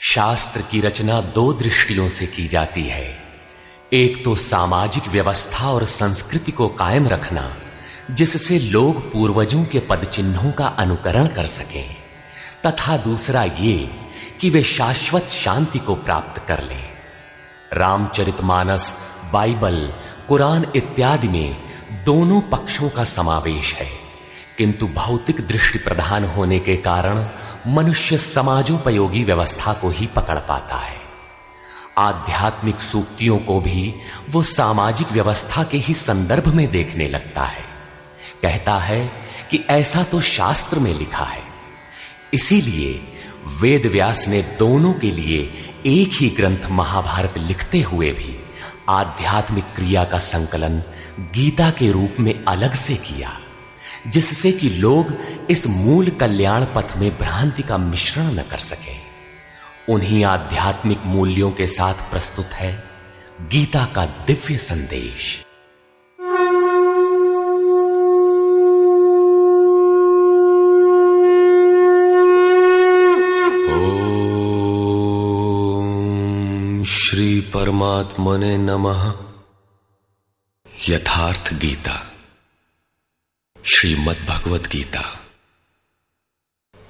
शास्त्र की रचना दो दृष्टियों से की जाती है। एक तो सामाजिक व्यवस्था और संस्कृति को कायम रखना, जिससे लोग पूर्वजों के पद चिन्हों का अनुकरण कर सकें, तथा दूसरा ये कि वे शाश्वत शांति को प्राप्त कर लें। रामचरितमानस, बाइबल, कुरान इत्यादि में दोनों पक्षों का समावेश है, किंतु भौतिक दृष्टि प्रधान होने के कारण मनुष्य समाजोपयोगी व्यवस्था को ही पकड़ पाता है। आध्यात्मिक सूक्तियों को भी वो सामाजिक व्यवस्था के ही संदर्भ में देखने लगता है। कहता है कि ऐसा तो शास्त्र में लिखा है। इसीलिए वेद व्यास ने दोनों के लिए एक ही ग्रंथ महाभारत लिखते हुए भी आध्यात्मिक क्रिया का संकलन गीता के रूप में अलग से किया, जिससे कि लोग इस मूल कल्याण पथ में भ्रांति का मिश्रण न कर सके। उन्हीं आध्यात्मिक मूल्यों के साथ प्रस्तुत है गीता का दिव्य संदेश। ओम श्री परमात्मने नमः। यथार्थ गीता, श्रीमद् भगवत गीता,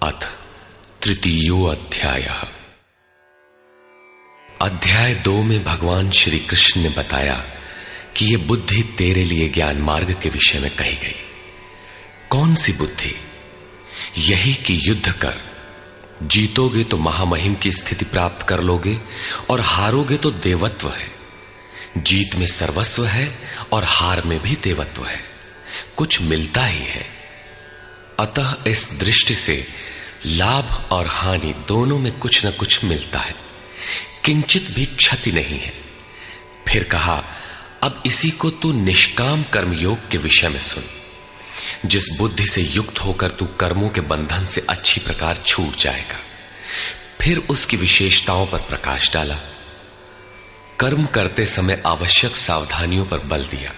अथ तृतीयो अध्यायः। अध्याय 2 में भगवान श्री कृष्ण ने बताया कि यह बुद्धि तेरे लिए ज्ञान मार्ग के विषय में कही गई। कौन सी बुद्धि? यही कि युद्ध कर, जीतोगे तो महामहिम की स्थिति प्राप्त कर लोगे और हारोगे तो देवत्व है। जीत में सर्वस्व है और हार में भी देवत्व है, कुछ मिलता ही है। अतः इस दृष्टि से लाभ और हानि दोनों में कुछ न कुछ मिलता है, किंचित भी क्षति नहीं है। फिर कहा, अब इसी को तू निष्काम कर्मयोग के विषय में सुन। जिस बुद्धि से युक्त होकर तू कर्मों के बंधन से अच्छी प्रकार छूट जाएगा। फिर उसकी विशेषताओं पर प्रकाश डाला। कर्म करते समय आवश्यक सावधानियों पर बल दिया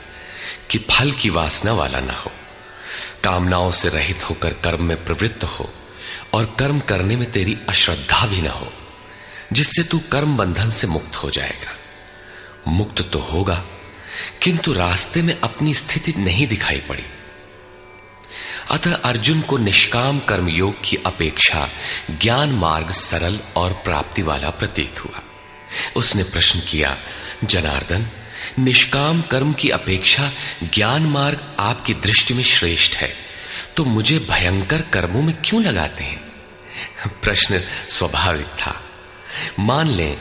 कि फल की वासना वाला ना हो, कामनाओं से रहित होकर कर्म में प्रवृत्त हो और कर्म करने में तेरी अश्रद्धा भी ना हो, जिससे तू कर्म बंधन से मुक्त हो जाएगा। मुक्त तो होगा, किंतु रास्ते में अपनी स्थिति नहीं दिखाई पड़ी। अतः अर्जुन को निष्काम कर्मयोग की अपेक्षा ज्ञान मार्ग सरल और प्राप्ति वाला प्रतीत हुआ। उसने प्रश्न किया, जनार्दन, निष्काम कर्म की अपेक्षा ज्ञान मार्ग आपकी दृष्टि में श्रेष्ठ है, तो मुझे भयंकर कर्मों में क्यों लगाते हैं? प्रश्न स्वाभाविक था। मान लें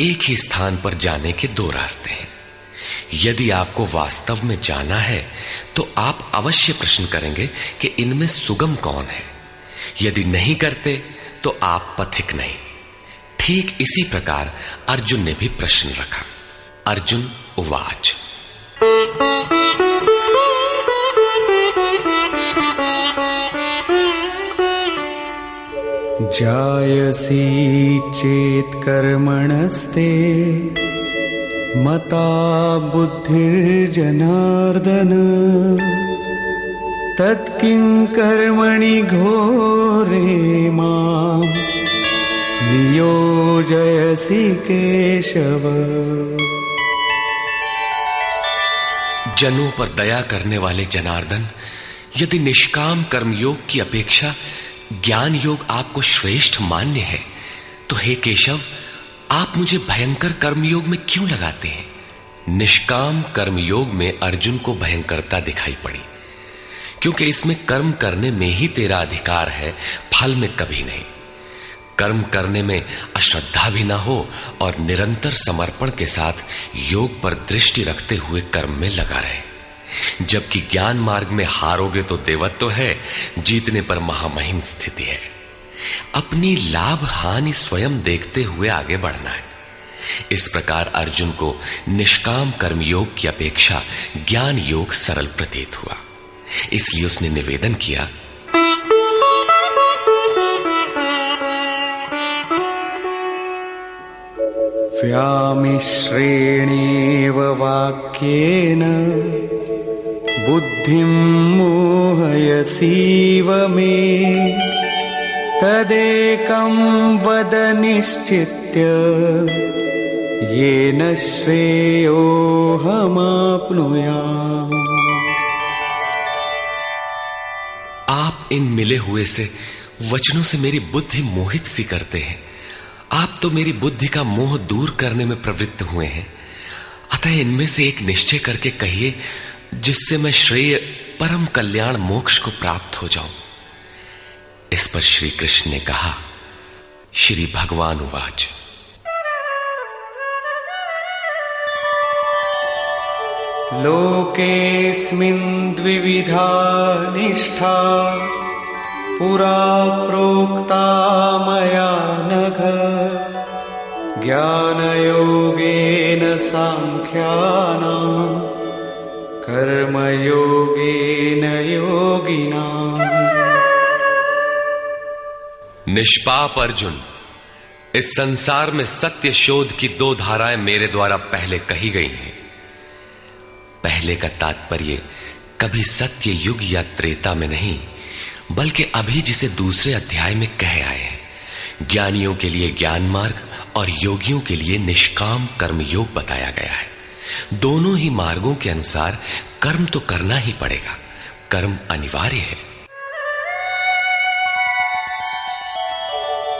एक ही स्थान पर जाने के दो रास्ते हैं। यदि आपको वास्तव में जाना है तो आप अवश्य प्रश्न करेंगे कि इनमें सुगम कौन है। यदि नहीं करते तो आप पथिक नहीं। ठीक इसी प्रकार अर्जुन ने भी प्रश्न रखा। अर्जुन उवाच, जायसी चेत कर्मणस्ते मता बुद्धिर्जनार्दन तत्किं कर्मणि घोरे मां नियोजयसि केशव। जनों पर दया करने वाले जनार्दन, यदि निष्काम कर्मयोग की अपेक्षा ज्ञान योग आपको श्रेष्ठ मान्य है, तो हे केशव, आप मुझे भयंकर कर्मयोग में क्यों लगाते हैं? निष्काम कर्मयोग में अर्जुन को भयंकरता दिखाई पड़ी, क्योंकि इसमें कर्म करने में ही तेरा अधिकार है, फल में कभी नहीं। कर्म करने में अश्रद्धा भी ना हो और निरंतर समर्पण के साथ योग पर दृष्टि रखते हुए कर्म में लगा रहे। जबकि ज्ञान मार्ग में हारोगे तो देवत्व है, जीतने पर महामहिम स्थिति है। अपनी लाभ हानि स्वयं देखते हुए आगे बढ़ना है। इस प्रकार अर्जुन को निष्काम कर्मयोग की अपेक्षा ज्ञान योग सरल प्रतीत हुआ। इसलिए उसने निवेदन किया, व्यामिश्रेणेव वाक्येन बुद्धिं मोहयसीव मे तदेकं वद निश्चित्य येन श्रेयोऽहमाप्नुयाम्। आप इन मिले हुए से वचनों से मेरी बुद्धि मोहित सी करते हैं। आप तो मेरी बुद्धि का मोह दूर करने में प्रवृत्त हुए हैं। अतः इनमें से एक निश्चय करके कहिए जिससे मैं श्रेय परम कल्याण मोक्ष को प्राप्त हो जाऊं। इस पर श्री कृष्ण ने कहा, श्री भगवान उवाच, लोकेऽस्मिन् द्विविधा निष्ठा पुरा प्रोक्ता मया नघ। ज्ञानयोगेन सांख्यानां कर्मयोगेन योगिनाम्। निष्पाप अर्जुन, इस संसार में सत्य शोध की दो धाराएं मेरे द्वारा पहले कही गई हैं। पहले का तात्पर्य कभी सत्य युग या त्रेता में नहीं, बल्कि अभी जिसे दूसरे अध्याय में कहे आए हैं। ज्ञानियों के लिए ज्ञान मार्ग और योगियों के लिए निष्काम कर्म योग बताया गया है। दोनों ही मार्गों के अनुसार कर्म तो करना ही पड़ेगा, कर्म अनिवार्य है।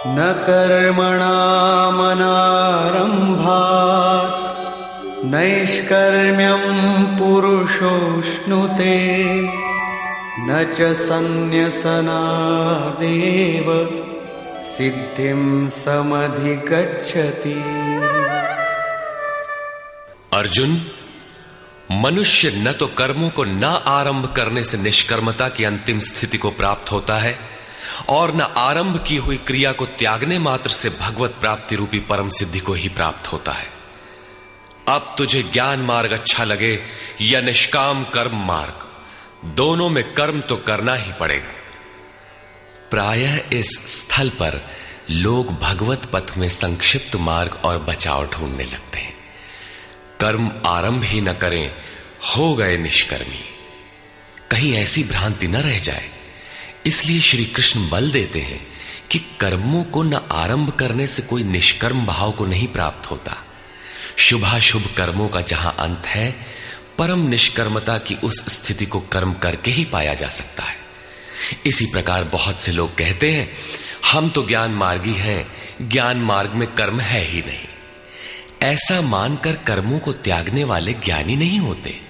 न कर्मणामनारम्भात् नैष्कर्म्यं पुरुषोऽश्नुते न च सन्न्यसनादेव सिद्धिं समधिगच्छति। अर्जुन, मनुष्य न तो कर्मों को न आरंभ करने से निष्कर्मता की अंतिम स्थिति को प्राप्त होता है और न आरंभ की हुई क्रिया को त्यागने मात्र से भगवत प्राप्ति रूपी परम सिद्धि को ही प्राप्त होता है। अब तुझे ज्ञान मार्ग अच्छा लगे या निष्काम कर्म मार्ग, दोनों में कर्म तो करना ही पड़ेगा। प्रायः इस स्थल पर लोग भगवत पथ में संक्षिप्त मार्ग और बचाव ढूंढने लगते हैं। कर्म आरंभ ही न करें, हो गए निष्कर्मी। कहीं ऐसी भ्रांति न रह जाए, इसलिए श्री कृष्ण बल देते हैं कि कर्मों को न आरंभ करने से कोई निष्कर्म भाव को नहीं प्राप्त होता। शुभाशुभ कर्मों का जहां अंत है, परम निष्कर्मता की उस स्थिति को कर्म करके ही पाया जा सकता है। इसी प्रकार बहुत से लोग कहते हैं, हम तो ज्ञान मार्गी हैं, ज्ञान मार्ग में कर्म है ही नहीं। ऐसा मानकर कर्मों को त्यागने वाले ज्ञानी नहीं होते।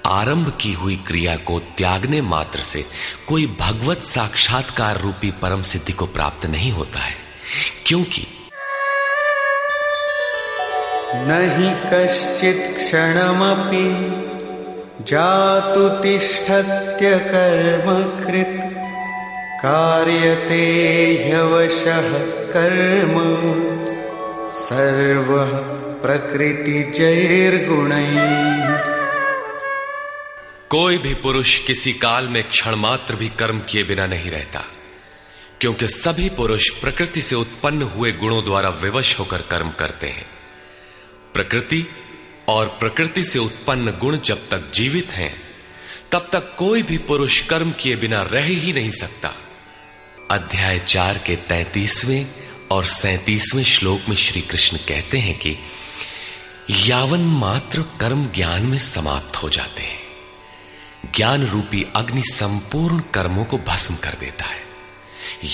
आरंभ की हुई क्रिया को त्यागने मात्र से कोई भगवत साक्षात्कार रूपी परम सिद्धि को प्राप्त नहीं होता है, क्योंकि नहि कश्चित् क्षणमपि जातु तिष्ठत्य कर्मकृत् कार्यते ह्यवशः कर्म सर्वः प्रकृतिजैर्गुणैः। कोई भी पुरुष किसी काल में क्षण मात्र भी कर्म किए बिना नहीं रहता, क्योंकि सभी पुरुष प्रकृति से उत्पन्न हुए गुणों द्वारा विवश होकर कर्म करते हैं। प्रकृति और प्रकृति से उत्पन्न गुण जब तक जीवित हैं, तब तक कोई भी पुरुष कर्म किए बिना रह ही नहीं सकता। अध्याय 4 के 33वें और 37वें श्लोक में श्री कृष्ण कहते हैं कि यावन मात्र कर्म ज्ञान में समाप्त हो जाते हैं। ज्ञान रूपी अग्नि संपूर्ण कर्मों को भस्म कर देता है।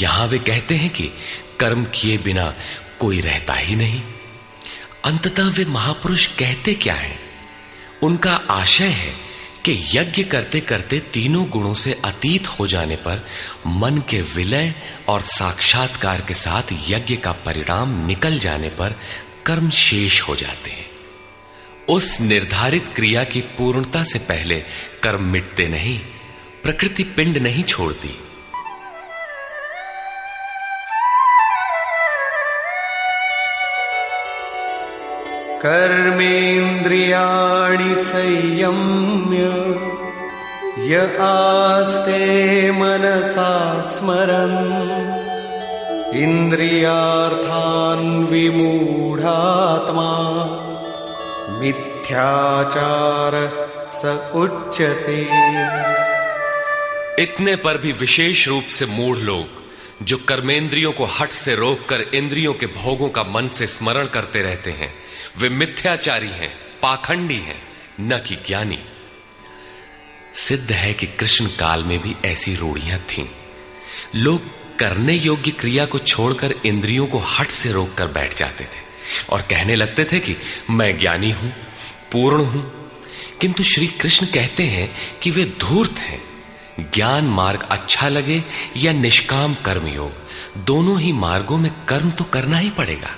यहां वे कहते हैं कि कर्म किए बिना कोई रहता ही नहीं। अंततः वे महापुरुष कहते क्या हैं? उनका आशय है कि यज्ञ करते करते तीनों गुणों से अतीत हो जाने पर मन के विलय और साक्षात्कार के साथ यज्ञ का परिणाम निकल जाने पर कर्म शेष हो जाते हैं। उस निर्धारित क्रिया की पूर्णता से पहले कर्म मिटते नहीं, प्रकृति पिंड नहीं छोड़ती। कर्मेन्द्रियाणि संयम्य य आस्ते मनसा स्मरन् इन्द्रियार्थान् विमूढात्मा मिथ्याचार स उच्यते। इतने पर भी विशेष रूप से मूढ़ लोग जो कर्मेंद्रियों को हठ से रोककर इंद्रियों के भोगों का मन से स्मरण करते रहते हैं, वे मिथ्याचारी हैं, पाखंडी हैं, न कि ज्ञानी। सिद्ध है कि कृष्ण काल में भी ऐसी रूढ़ियां थीं। लोग करने योग्य क्रिया को छोड़कर इंद्रियों को हठ से रोककर बैठ जाते थे और कहने लगते थे कि मैं ज्ञानी हूं, पूर्ण हूं। किंतु श्री कृष्ण कहते हैं कि वे धूर्त हैं। ज्ञान मार्ग अच्छा लगे या निष्काम कर्म योग, दोनों ही मार्गों में कर्म तो करना ही पड़ेगा।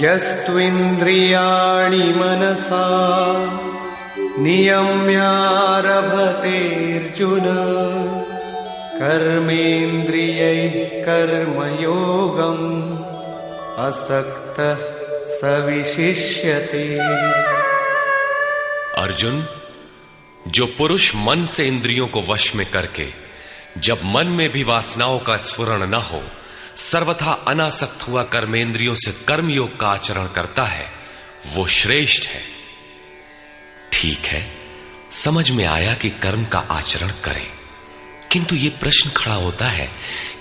यस्त्विन्द्रियाणि मनसा नियम्यारभतेऽर्जुन कर्मेन्द्रियैः कर्मयोगम् असक्तः स विशिष्यते। अर्जुन, जो पुरुष मन से इंद्रियों को वश में करके जब मन में भी वासनाओं का स्फुरण न हो सर्वथा अनासक्त हुआ कर्मेंद्रियों से कर्मयोग का आचरण करता है, वो श्रेष्ठ है। ठीक है, समझ में आया कि कर्म का आचरण करें, किंतु ये प्रश्न खड़ा होता है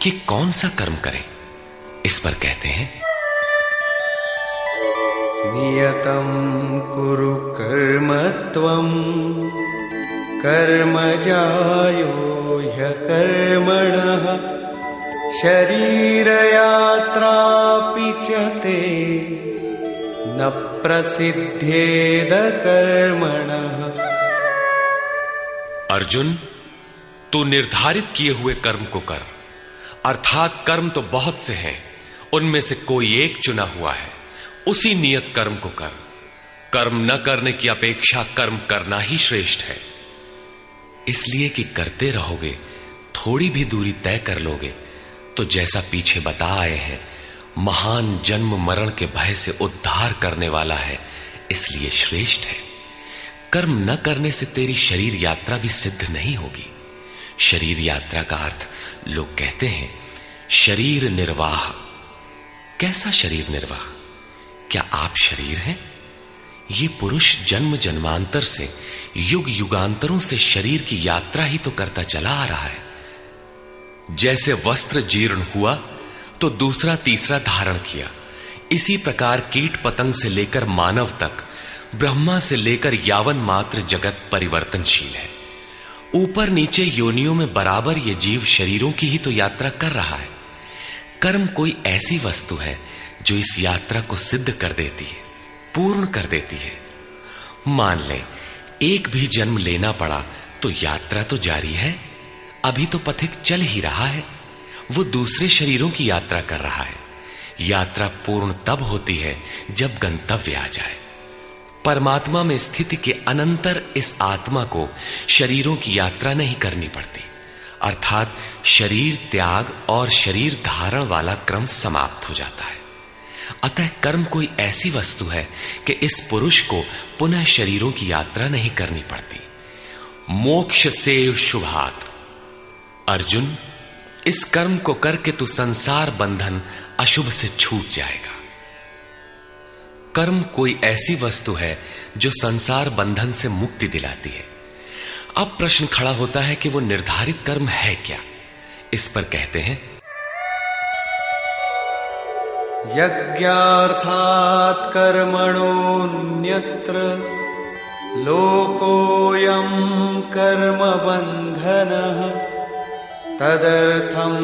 कि कौन सा कर्म करें। इस पर कहते हैं, नियतं कुरु कर्म त्वं कर्मजायो ह्यकर्मणः शरीरयात्रापि च ते न प्रसिद्धेद कर्मणः। अर्जुन, तू निर्धारित किए हुए कर्म को कर, अर्थात कर्म तो बहुत से हैं, उनमें से कोई एक चुना हुआ है, उसी नियत कर्म को कर। कर्म न करने की अपेक्षा कर्म करना ही श्रेष्ठ है। इसलिए कि करते रहोगे, थोड़ी भी दूरी तय कर लोगे तो जैसा पीछे बता आए हैं, महान जन्म मरण के भय से उद्धार करने वाला है, इसलिए श्रेष्ठ है। कर्म न करने से तेरी शरीर यात्रा भी सिद्ध नहीं होगी। शरीर यात्रा का अर्थ लोग कहते हैं शरीर निर्वाह। कैसा शरीर निर्वाह? क्या आप शरीर हैं? ये पुरुष जन्म जन्मांतर से, युग युगांतरों से शरीर की यात्रा ही तो करता चला आ रहा है। जैसे वस्त्र जीर्ण हुआ तो दूसरा तीसरा धारण किया, इसी प्रकार कीट पतंग से लेकर मानव तक, ब्रह्मा से लेकर यावन मात्र जगत परिवर्तनशील है। ऊपर नीचे योनियों में बराबर ये जीव शरीरों की ही तो यात्रा कर रहा है। कर्म कोई ऐसी वस्तु है जो इस यात्रा को सिद्ध कर देती है, पूर्ण कर देती है। मान ले एक भी जन्म लेना पड़ा तो यात्रा तो जारी है। अभी तो पथिक चल ही रहा है, वो दूसरे शरीरों की यात्रा कर रहा है। यात्रा पूर्ण तब होती है जब गंतव्य आ जाए। परमात्मा में स्थिति के अनंतर इस आत्मा को शरीरों की यात्रा नहीं करनी पड़ती, अर्थात शरीर त्याग और शरीर धारण वाला क्रम समाप्त हो जाता है। अतः कर्म कोई ऐसी वस्तु है कि इस पुरुष को पुनः शरीरों की यात्रा नहीं करनी पड़ती। मोक्ष से शुभात। अर्जुन, इस कर्म को करके तू संसार बंधन अशुभ से छूट जाएगा। कर्म कोई ऐसी वस्तु है जो संसार बंधन से मुक्ति दिलाती है। अब प्रश्न खड़ा होता है कि वो निर्धारित कर्म है क्या। इस पर कहते हैं, यज्ञार्थात् कर्मणोऽन्यत्र लोकोऽयं कर्म बन्धनः तदर्थं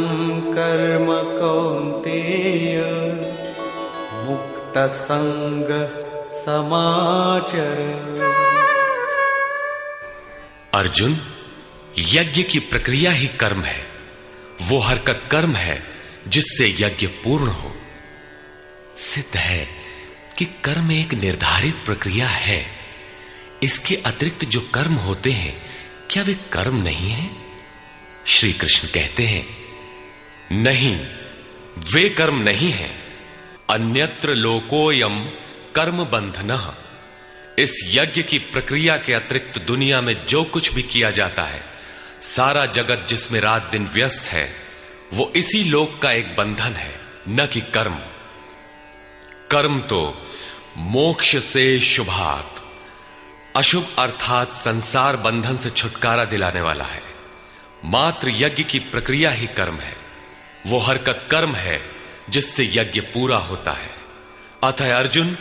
कर्म कौन्तेय मुक्तसंग समाचर। अर्जुन, यज्ञ की प्रक्रिया ही कर्म है। वो हरकत कर्म है जिससे यज्ञ पूर्ण हो। सिद्ध है कि कर्म एक निर्धारित प्रक्रिया है। इसके अतिरिक्त जो कर्म होते हैं, क्या वे कर्म नहीं है? श्री कृष्ण कहते हैं, नहीं, वे कर्म नहीं है। अन्यत्र लोकोयम कर्म बंधनः। इस यज्ञ की प्रक्रिया के अतिरिक्त दुनिया में जो कुछ भी किया जाता है, सारा जगत जिसमें रात दिन व्यस्त है, वो इसी लोक का एक बंधन है, न कि कर्म। कर्म तो मोक्ष से शुभात। अशुभ अर्थात संसार बंधन से छुटकारा दिलाने वाला है। मात्र यज्ञ की प्रक्रिया ही कर्म है। वो हरकत कर्म है जिससे यज्ञ पूरा होता है। अतः अर्जुन,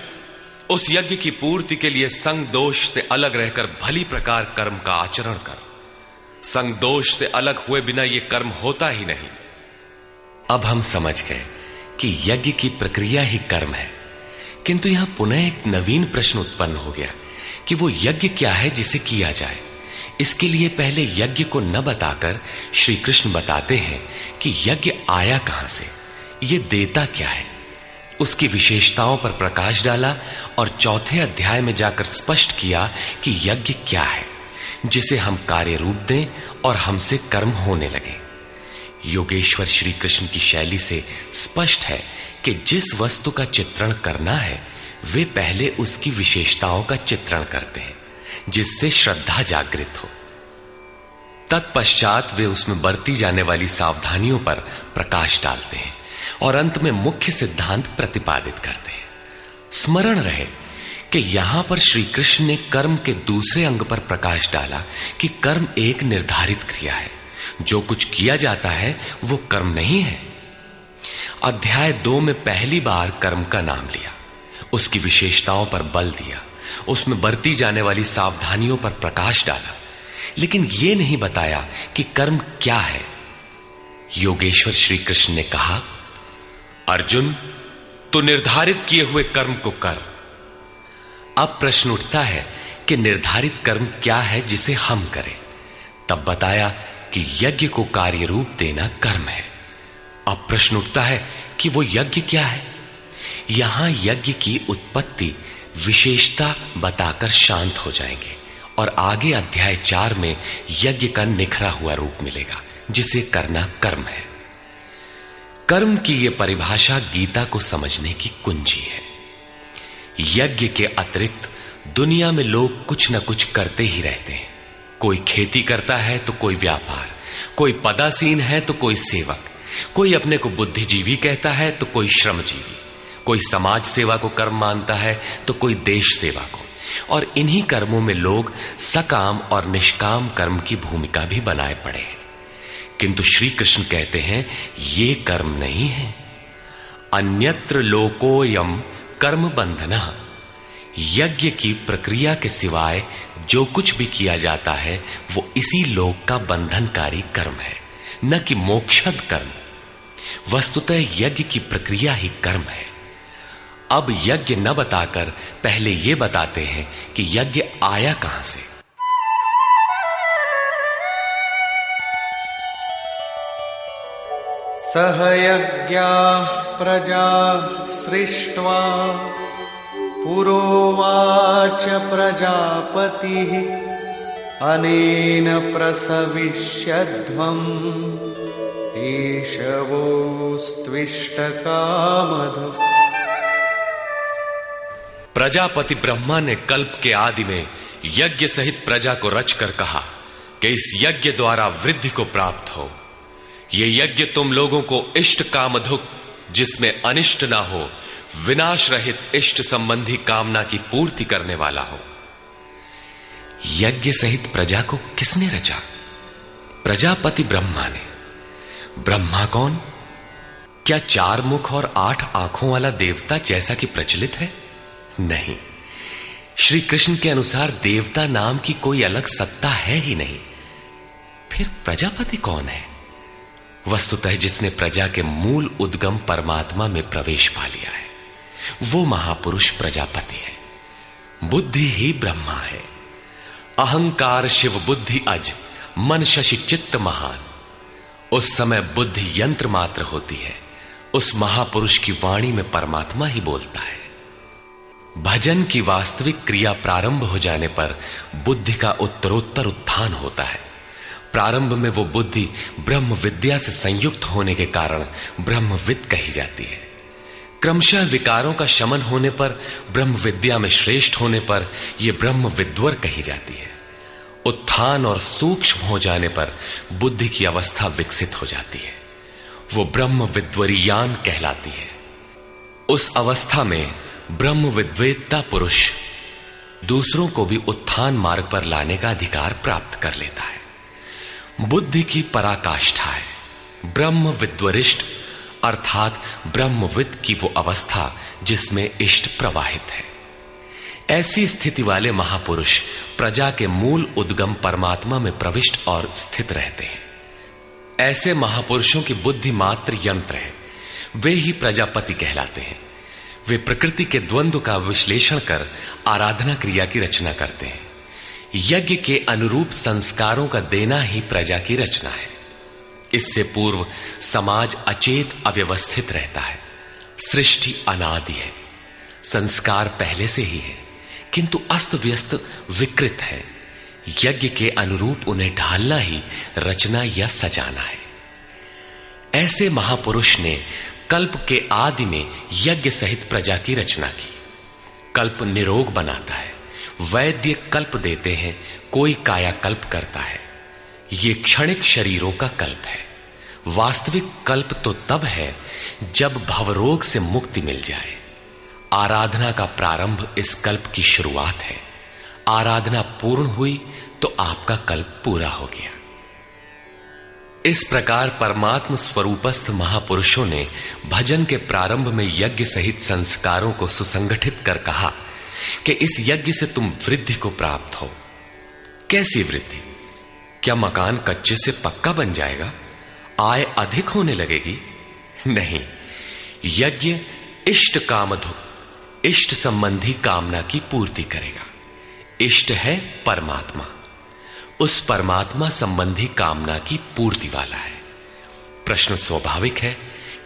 उस यज्ञ की पूर्ति के लिए संग दोष से अलग रहकर भली प्रकार कर्म का आचरण कर। संग दोष से अलग हुए बिना यह कर्म होता ही नहीं। अब हम समझ गए कि यज्ञ की प्रक्रिया ही कर्म है, किंतु यहां पुनः एक नवीन प्रश्न उत्पन्न हो गया कि वो यज्ञ क्या है जिसे किया जाए। इसके लिए पहले यज्ञ को न बताकर श्री कृष्ण बताते हैं कि यज्ञ आया कहां से, ये देता क्या है। उसकी विशेषताओं पर प्रकाश डाला और चौथे अध्याय में जाकर स्पष्ट किया कि यज्ञ क्या है जिसे हम कार्य रूप दें और हमसे कर्म होने लगे। योगेश्वर श्री कृष्ण की शैली से स्पष्ट है कि जिस वस्तु का चित्रण करना है वे पहले उसकी विशेषताओं का चित्रण करते हैं जिससे श्रद्धा जागृत हो। तत्पश्चात वे उसमें बरती जाने वाली सावधानियों पर प्रकाश डालते हैं और अंत में मुख्य सिद्धांत प्रतिपादित करते हैं। स्मरण रहे कि यहां पर श्री कृष्ण ने कर्म के दूसरे अंग पर प्रकाश डाला कि कर्म एक निर्धारित क्रिया है। जो कुछ किया जाता है वो कर्म नहीं है। अध्याय 2 में पहली बार कर्म का नाम लिया, उसकी विशेषताओं पर बल दिया, उसमें बरती जाने वाली सावधानियों पर प्रकाश डाला, लेकिन यह नहीं बताया कि कर्म क्या है। योगेश्वर श्री कृष्ण ने कहा, अर्जुन, तो निर्धारित किए हुए कर्म को कर। अब प्रश्न उठता है कि निर्धारित कर्म क्या है जिसे हम करें। तब बताया कि यज्ञ को कार्य रूप देना कर्म है। अब प्रश्न उठता है कि वो यज्ञ क्या है। यहां यज्ञ की उत्पत्ति विशेषता बताकर शांत हो जाएंगे और आगे अध्याय 4 में यज्ञ का निखरा हुआ रूप मिलेगा जिसे करना कर्म है। कर्म की यह परिभाषा गीता को समझने की कुंजी है। यज्ञ के अतिरिक्त दुनिया में लोग कुछ न कुछ करते ही रहते हैं। कोई खेती करता है तो कोई व्यापार, कोई पदासीन है तो कोई सेवक, कोई अपने को बुद्धिजीवी कहता है तो कोई श्रमजीवी, कोई समाज सेवा को कर्म मानता है तो कोई देश सेवा को। और इन्हीं कर्मों में लोग सकाम और निष्काम कर्म की भूमिका भी बनाए पड़े हैं। किंतु श्री कृष्ण कहते हैं ये कर्म नहीं है। अन्यत्र लोकोयम कर्म बंधना। यज्ञ की प्रक्रिया के सिवाय जो कुछ भी किया जाता है वो इसी लोक का बंधनकारी कर्म है, न कि मोक्षद कर्म। वस्तुतः यज्ञ की प्रक्रिया ही कर्म है। अब यज्ञ न बताकर पहले यह बताते हैं कि यज्ञ आया कहां से। सह यज्ञाः प्रजा सृष्ट्वा पुरोवाच प्रजापतिः अनेन प्रसविष्यध्वम् ईशवोस्त्विष्टकामधु। प्रजापति ब्रह्मा ने कल्प के आदि में यज्ञ सहित प्रजा को रचकर कहा कि इस यज्ञ द्वारा वृद्धि को प्राप्त हो। यह यज्ञ तुम लोगों को इष्ट कामधुक, जिसमें अनिष्ट ना हो, विनाश रहित इष्ट संबंधी कामना की पूर्ति करने वाला हो। यज्ञ सहित प्रजा को किसने रचा? प्रजापति ब्रह्मा ने। ब्रह्मा कौन? क्या 4 मुख और 8 आंखों वाला देवता जैसा कि प्रचलित है? नहीं। श्री कृष्ण के अनुसार देवता नाम की कोई अलग सत्ता है ही नहीं। फिर प्रजापति कौन है? वस्तुतः जिसने प्रजा के मूल उद्गम परमात्मा में प्रवेश पा लिया है वो महापुरुष प्रजापति है। बुद्धि ही ब्रह्मा है। अहंकार शिव बुद्धि अज, मन शशि चित्त महान। उस समय बुद्धि यंत्र मात्र होती है। उस महापुरुष की वाणी में परमात्मा ही बोलता है। भजन की वास्तविक क्रिया प्रारंभ हो जाने पर बुद्धि का उत्तरोत्तर उत्थान होता है। प्रारंभ में वो बुद्धि ब्रह्म विद्या से संयुक्त होने के कारण ब्रह्मविद कही जाती है। क्रमशः विकारों का शमन होने पर, ब्रह्म विद्या में श्रेष्ठ होने पर यह ब्रह्म विद्वर कही जाती है। उत्थान और सूक्ष्म हो जाने पर बुद्धि की अवस्था विकसित हो जाती है। वो ब्रह्म विद्वरीयान कहलाती है। उस अवस्था में ब्रह्म विद्वेत्ता पुरुष दूसरों को भी उत्थान मार्ग पर लाने का अधिकार प्राप्त कर लेता है। बुद्धि की पराकाष्ठा है ब्रह्म विद्वरिष्ट, अर्थात ब्रह्मविद की वो अवस्था जिसमें इष्ट प्रवाहित है। ऐसी स्थिति वाले महापुरुष प्रजा के मूल उद्गम परमात्मा में प्रविष्ट और स्थित रहते हैं। ऐसे महापुरुषों की बुद्धि मात्र यंत्र है, वे ही प्रजापति कहलाते हैं। वे प्रकृति के द्वंद्व का विश्लेषण कर आराधना क्रिया की रचना करते हैं। यज्ञ के अनुरूप संस्कारों का देना ही प्रजा की रचना है। इससे पूर्व समाज अचेत अव्यवस्थित रहता है। सृष्टि अनादि है, संस्कार पहले से ही है, किंतु अस्त व्यस्त विकृत है। यज्ञ के अनुरूप उन्हें ढालना ही रचना या सजाना है। ऐसे महापुरुष ने कल्प के आदि में यज्ञ सहित प्रजा की रचना की। कल्प निरोग बनाता है, वैद्य कल्प देते हैं, कोई कायाकल्प करता है। ये क्षणिक शरीरों का कल्प है। वास्तविक कल्प तो तब है जब भवरोग से मुक्ति मिल जाए। आराधना का प्रारंभ इस कल्प की शुरुआत है। आराधना पूर्ण हुई तो आपका कल्प पूरा हो गया। इस प्रकार परमात्म स्वरूपस्थ महापुरुषों ने भजन के प्रारंभ में यज्ञ सहित संस्कारों को सुसंगठित कर कहा कि इस यज्ञ से तुम वृद्धि को प्राप्त हो। कैसी वृद्धि? क्या मकान कच्चे से पक्का बन जाएगा? आय अधिक होने लगेगी? नहीं, यज्ञ इष्ट कामधु, इष्ट संबंधी कामना की पूर्ति करेगा। इष्ट है परमात्मा, उस परमात्मा संबंधी कामना की पूर्ति वाला है। प्रश्न स्वाभाविक है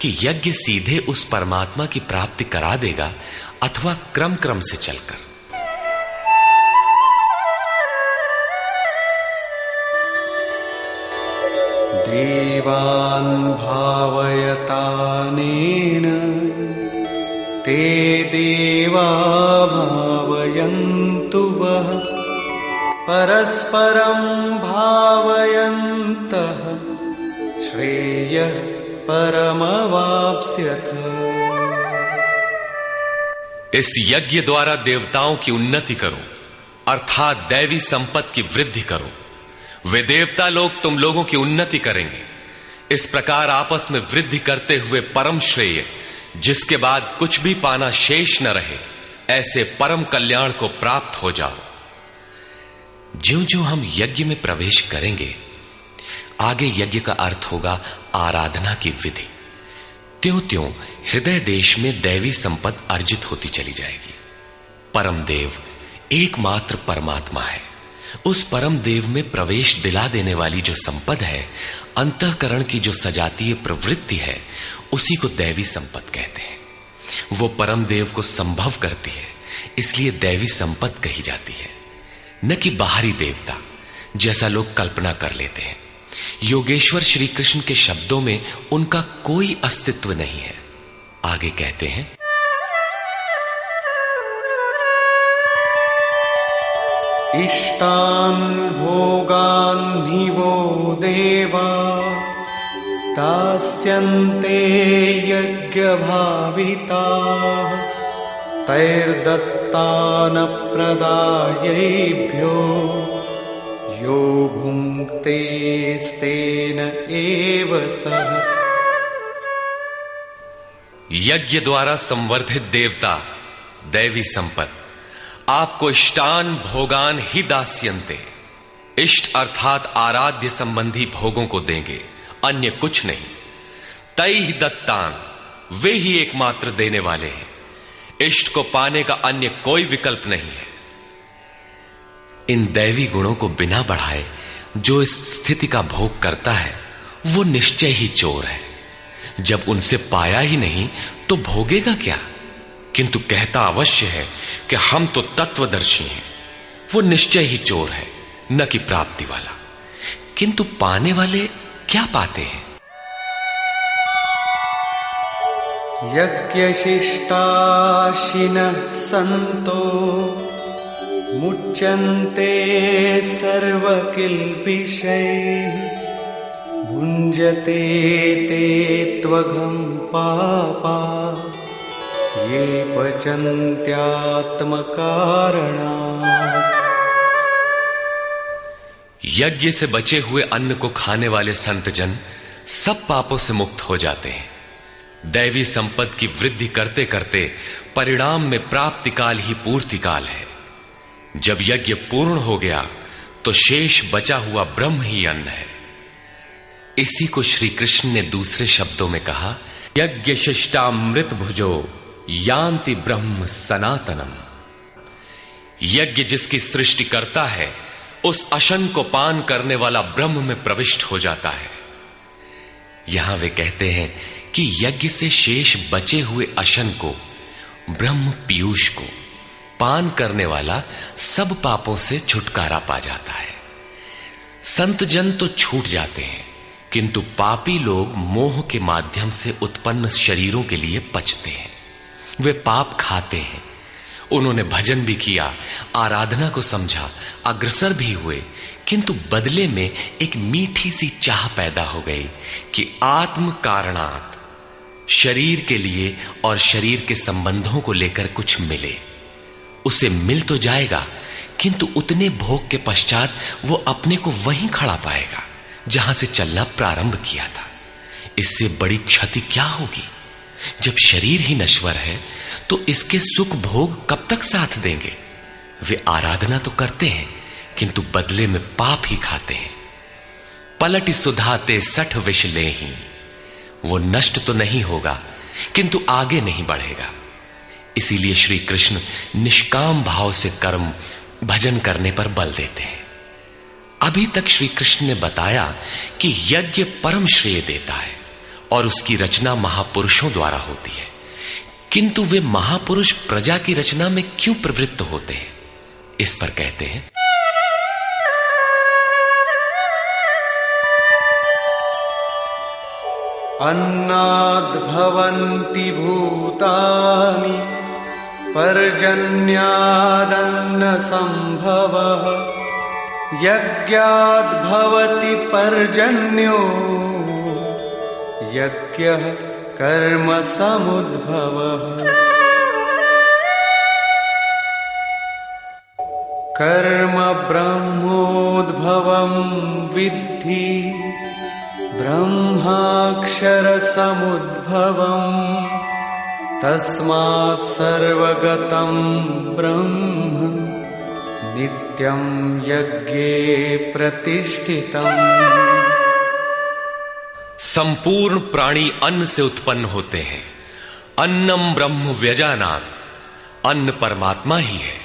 कि यज्ञ सीधे उस परमात्मा की प्राप्ति करा देगा अथवा क्रम क्रम से चलकर। देवान् भावयतानेन ते देवा भावयन्तु वः परस्परं भावयन्तः श्रेयः परमवाप्स्यथ। इस यज्ञ द्वारा देवताओं की उन्नति करो, अर्थात दैवी संपत्ति की वृद्धि करो। वे देवता लोग तुम लोगों की उन्नति करेंगे। इस प्रकार आपस में वृद्धि करते हुए परम श्रेय, जिसके बाद कुछ भी पाना शेष न रहे, ऐसे परम कल्याण को प्राप्त हो जाओ। ज्यों ज्यों हम यज्ञ में प्रवेश करेंगे, आगे यज्ञ का अर्थ होगा आराधना की विधि। त्यों त्यों हृदय देश में दैवी संपत्ति अर्जित होती चली जाएगी। परम देव एकमात्र परमात्मा है। उस परम देव में प्रवेश दिला देने वाली जो संपद है, अंतःकरण की जो सजातीय प्रवृत्ति है, उसी को दैवी संपत्ति कहते हैं। वो परम देव को संभव करती है, इसलिए दैवी संपत्ति कही जाती है, न कि बाहरी देवता जैसा लोग कल्पना कर लेते हैं। योगेश्वर श्री कृष्ण के शब्दों में उनका कोई अस्तित्व नहीं है। आगे कहते हैं, इष्टान् भोगान् हि वो देवा दास्यन्ते यज्ञभाविताः तैर्दत्तान् प्रदायैभ्यो यो भुङ्क्तेस्तेन एव सः। यज्ञ द्वारा संवर्धित देवता दैवी संपत्ति आपको इष्टान भोगान ही दास्यन्ते, इष्ट अर्थात आराध्य संबंधी भोगों को देंगे, अन्य कुछ नहीं। तैहि दत्तान, वे ही एकमात्र देने वाले हैं। इष्ट को पाने का अन्य कोई विकल्प नहीं है। इन दैवी गुणों को बिना बढ़ाए जो इस स्थिति का भोग करता है, वो निश्चय ही चोर है। जब उनसे पाया ही नहीं तो भोगेगा क्या? किंतु कहता अवश्य है कि हम तो तत्वदर्शी हैं। वो निश्चय ही चोर है, न कि प्राप्ति वाला। किंतु पाने वाले क्या पाते हैं? यज्ञशिष्टाशिनः सन्तो मुच्यन्ते सर्वकिल्बिषैः भुञ्जते ते त्वघं पापा ये पचन्त्यात्मकारणात्। यज्ञ से बचे हुए अन्न को खाने वाले संतजन सब पापों से मुक्त हो जाते हैं। दैवी संपत्ति की वृद्धि करते करते परिणाम में प्राप्ति काल ही पूर्ति काल है। जब यज्ञ पूर्ण हो गया तो शेष बचा हुआ ब्रह्म ही अन्न है। इसी को श्री कृष्ण ने दूसरे शब्दों में कहा, यज्ञ शिष्टामृत भुजो यान्ति ब्रह्म सनातनम। यज्ञ जिसकी सृष्टि करता है उस अशन को पान करने वाला ब्रह्म में प्रविष्ट हो जाता है। यहां वे कहते हैं कि यज्ञ से शेष बचे हुए अशन को, ब्रह्म पीयूष को पान करने वाला सब पापों से छुटकारा पा जाता है। संत जन तो छूट जाते हैं, किंतु पापी लोग मोह के माध्यम से उत्पन्न शरीरों के लिए पचते हैं। वे पाप खाते हैं। उन्होंने भजन भी किया, आराधना को समझा, अग्रसर भी हुए, किंतु बदले में एक मीठी सी चाह पैदा हो गई कि आत्म कारणात् शरीर के लिए और शरीर के संबंधों को लेकर कुछ मिले। उसे मिल तो जाएगा, किंतु उतने भोग के पश्चात वो अपने को वहीं खड़ा पाएगा जहां से चलना प्रारंभ किया था। इससे बड़ी क्षति क्या होगी? जब शरीर ही नश्वर है तो इसके सुख भोग कब तक साथ देंगे? वे आराधना तो करते हैं, किंतु बदले में पाप ही खाते हैं। पलट सुधाते 60 विष ले ही, वो नष्ट तो नहीं होगा, किंतु आगे नहीं बढ़ेगा। इसीलिए श्री कृष्ण निष्काम भाव से कर्म भजन करने पर बल देते हैं। अभी तक श्री कृष्ण ने बताया कि यज्ञ परम श्रेय देता है और उसकी रचना महापुरुषों द्वारा होती है, किंतु वे महापुरुष प्रजा की रचना में क्यों प्रवृत्त होते हैं? इस पर कहते हैं, अन्नाद् भवन्ति भूतानि पर्जन्यादन्न संभवः यज्ञाद् भवति पर्जन्यो यज्ञः कर्म समुद्भवः। कर्म ब्रह्मोद्भवं विद्धि ब्रह्माक्षर समुद्भवम् तस्मात् सर्वगतं ब्रह्म नित्यं यज्ञे प्रतिष्ठितम्। संपूर्ण प्राणी अन्न से उत्पन्न होते हैं। अन्नम ब्रह्म व्यजानात्, अन्न परमात्मा ही है।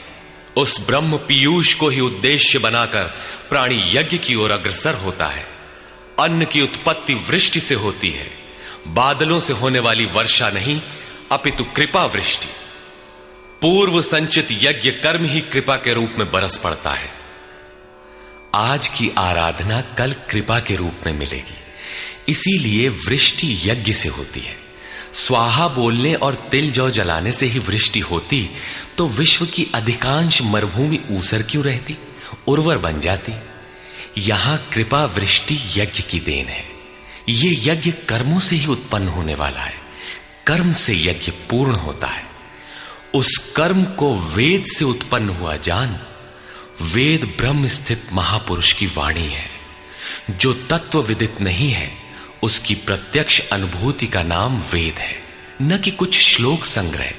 उस ब्रह्म पीयूष को ही उद्देश्य बनाकर प्राणी यज्ञ की ओर अग्रसर होता है। अन्न की उत्पत्ति वृष्टि से होती है, बादलों से होने वाली वर्षा नहीं, अपितु कृपा वृष्टि। पूर्व संचित यज्ञ कर्म ही कृपा के रूप में बरस पड़ता है। आज की आराधना कल कृपा के रूप में मिलेगी, इसीलिए वृष्टि यज्ञ से होती है। स्वाहा बोलने और तिल जौ जलाने से ही वृष्टि होती तो विश्व की अधिकांश मरुभूमि ऊसर क्यों रहती, उर्वर बन जाती। यहां कृपा वृष्टि यज्ञ की देन है। ये यज्ञ कर्मों से ही उत्पन्न होने वाला है। कर्म से यज्ञ पूर्ण होता है। उस कर्म को वेद से उत्पन्न हुआ जान। वेद ब्रह्म स्थित महापुरुष की वाणी है। जो तत्व विदित नहीं है उसकी प्रत्यक्ष अनुभूति का नाम वेद है, न कि कुछ श्लोक संग्रह।